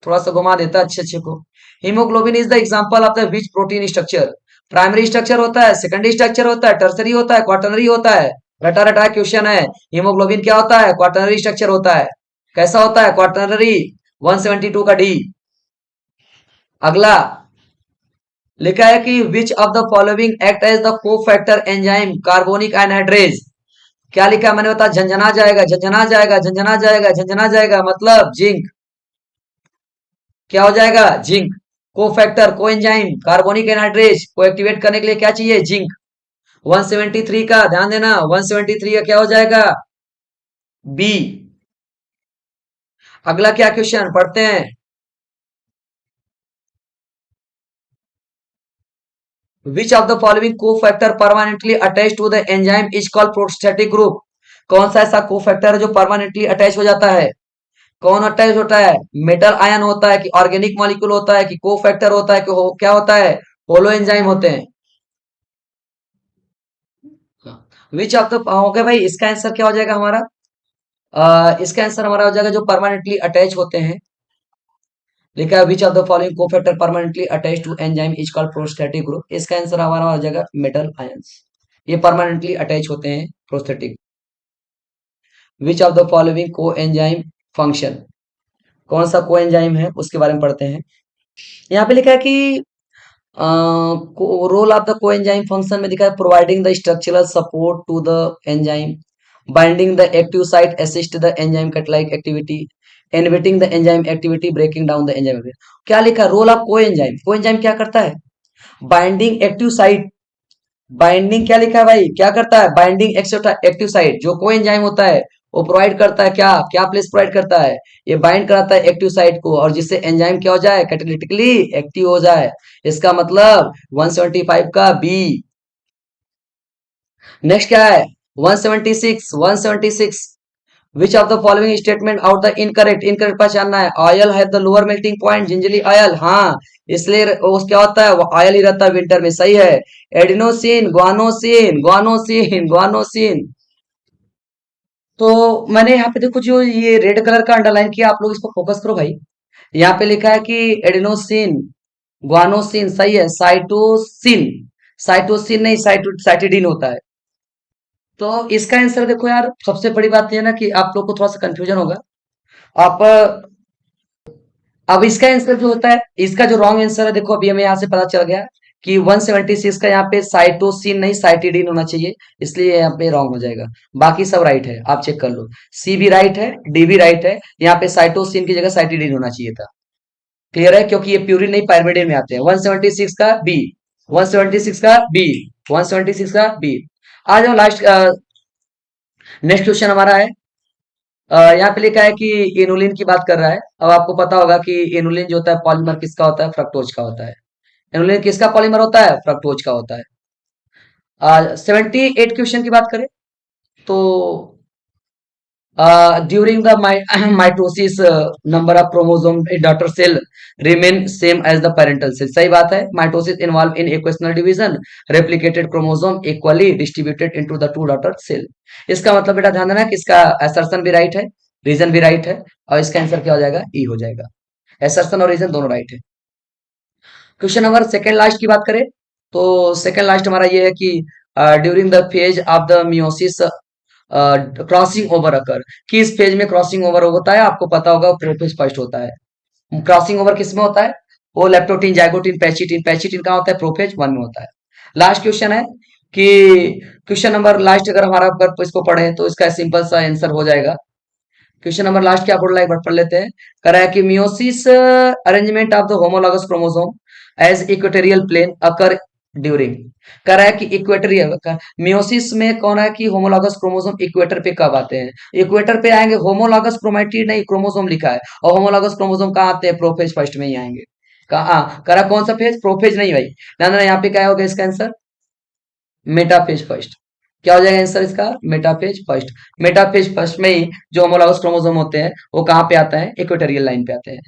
Speaker 1: थोड़ा सा घुमा देता है अच्छे अच्छे को। Haemoglobin is the example of the which protein structure, primary structure होता है, सेकेंडरी स्ट्रक्चर होता है, टर्सरी होता है, क्वार्टनरी होता है। रटा रटा क्वेश्चन है। हीमोग्लोबिन क्या होता है, क्वार्टनरी स्ट्रक्चर होता है। कैसा होता है, क्वार्टनरी। 172 का डी। अगला लिखा है कि which of the following act as the cofactor enzyme carbonic anhydrase. क्या लिखा है, मैंने बताया झंझना जाएगा, झंझना जाएगा, झंझना जाएगा, झंझना जाएगा, मतलब जिंक। क्या हो जाएगा, जिंक। को फैक्टर, को एंजाइम, कार्बोनिक एनहाइड्रेज को एक्टिवेट करने के लिए क्या चाहिए, जिंक। 173 का ध्यान देना, 173 का क्या हो जाएगा, बी। अगला क्या क्वेश्चन पढ़ते हैं। Which of the following cofactor permanently attach to the enzyme is called prostatic group. कौन सा ऐसा को फैक्टर है जो परमानेंटली अटैच हो जाता है, कौन अटैच होता है, मेटल आयन होता है कि ऑर्गेनिक मॉलिक्यूल होता है कि को फैक्टर होता है कि क्या होता है, होलो एंजाइम होते हैं। विच ऑफ द, ओके भाई, इसका आंसर क्या हो जाएगा हमारा, इसका आंसर हमारा हो जाएगा जो परमानेंटली अटैच होते हैं। लिखा है which of the following cofactor permanently attach to enzyme is called prostatic group. इसका आंसर हमारा हो जाएगा मेटल आयंस, ये परमानेंटली अटैच होते हैं prosthetic. Which of the following coenzyme function, कौन सा को एंजाइम है उसके बारे में पढ़ते हैं। यहाँ पे लिखा है कि role of the coenzyme function में दिखा है providing the structural support to the enzyme, binding the active site, assist the enzyme catalytic activity, inhibiting the enzyme activity, breaking down the enzyme. क्या लिखा है, role of coenzyme, coenzyme क्या करता है, binding active site. Binding क्या लिखा है भाई, क्या करता है, बाइंडिंग एक्टिव साइट जो को एंजाइम होता है वो प्रोवाइड करता है, क्या क्या प्लेस प्रोवाइड करता है, ये बाइंड कराता है एक्टिव साइट को, और जिससे एंजाइम क्या हो जाए, कैटालिटिकली एक्टिव हो जाए। इसका मतलब 175 का बी। नेक्स्ट क्या है, 176, 176, विच of the following statement out the incorrect, incorrect पहचानना है। ऑयल है the lower melting point, gingelly oil, हाँ इसलिए वो क्या होता है, वो ऑयल ही रहता है विंटर में, सही है। Adenosine, guanosine, guanosine, guanosine. तो मैंने यहाँ पे देखो जो ये रेड कलर का अंडरलाइन किया, आप लोग इसको फोकस करो भाई। यहाँ पे लिखा है कि एडिनोसिन, ग्वानोसिन, सही है। साइटोसिन, साइटोसिन नहीं, साइटिडीन होता है। तो इसका आंसर देखो यार, सबसे बड़ी बात यह है ना कि आप लोग को थोड़ा सा कंफ्यूजन होगा। आप अब इसका आंसर जो होता है, इसका जो रॉन्ग आंसर है, देखो अभी हमें यहाँ से पता चल गया कि 176 का यहाँ पे साइटोसिन नहीं साइटिडीन होना चाहिए, इसलिए यहाँ पे रॉन्ग हो जाएगा। बाकी सब राइट है, आप चेक कर लो, सी भी राइट है, डी भी राइट है। यहाँ पे साइटोसिन की जगह साइटिडीन होना चाहिए था। क्लियर है, क्योंकि ये प्यूरिन नहीं पायरिमिडिन में आते हैं। 176 का बी, 176 का बी, 176 का बी। आ जाओ लास्ट, नेक्स्ट क्वेश्चन हमारा है, यहाँ पे लिखा है कि इनुलिन की बात कर रहा है। अब आपको पता होगा कि इनुलिन जो होता है पॉलीमर किसका होता है, फ्रक्टोज का होता है। इनुलिन किसका पॉलीमर होता है, फ्रक्टोज का होता है। 78 क्वेश्चन की बात करें तो during the mitosis number of chromosome in daughter cell remain same as the parental cell. सही बात है, mitosis involve in equational division, replicated chromosome equally distributed into the two daughter cell. इसका मतलब बेटा ध्यान देना कि इसका असर्शन भी राइट है, रीजन भी राइट है, और इसका आंसर क्या हो जाएगा, ई हो जाएगा। असर्शन और रीजन दोनों राइट है। क्वेश्चन नंबर सेकंड लास्ट की बात करें तो सेकंड लास्ट हमारा ये है कि during the phase of the meiosis crossing over occur, किस फेज में क्रॉसिंग ओवर होता है, आपको पता होगा प्रोफेज फर्स्ट होता है। क्रॉसिंग ओवर किस में होता है, वो लेप्टोटीन, जाइगोटीन, पैचिटीन, पैचिटीन कहाँ होता है, प्रोफेज वन में होता है। लास्ट क्वेश्चन है कि क्वेश्चन नंबर लास्ट अगर हमारा अगर इसको पढ़े तो इसका सिंपल सा आंसर हो जाएगा क्वेश्चन नंबर लास्ट क्या बोल रहा है, एक बार पढ़ लेते हैं। कह रहा है कि meiosis arrangement of the homologous chromosome as equatorial plane occur during. कह रहा है कि इक्वेटोरियल मियोसिस में कौन है कि होमोलॉगस क्रोमोसोम इक्वेटर पे कब आते हैं? इक्वेटर पे आएंगे, होमोलॉगस क्रोमैटिड नहीं क्रोमोसोम लिखा है, और होमोलॉगस क्रोमोसोम कहाँ आते हैं? प्रोफेज फर्स्ट में ही आएंगे। कहा कह रहा कौन सा फेज? प्रोफेज नहीं भाई, ध्यान देना, यहाँ पे क्या होगा इसका आंसर? Metaphase first. क्या हो जाएगा आंसर इसका? Metaphase first. मेटाफेज फर्स्ट में ही जो होमोलॉगस क्रोमोसोम होते हैं वो कहाँ पे आता है? इक्वेटोरियल लाइन पे आते हैं।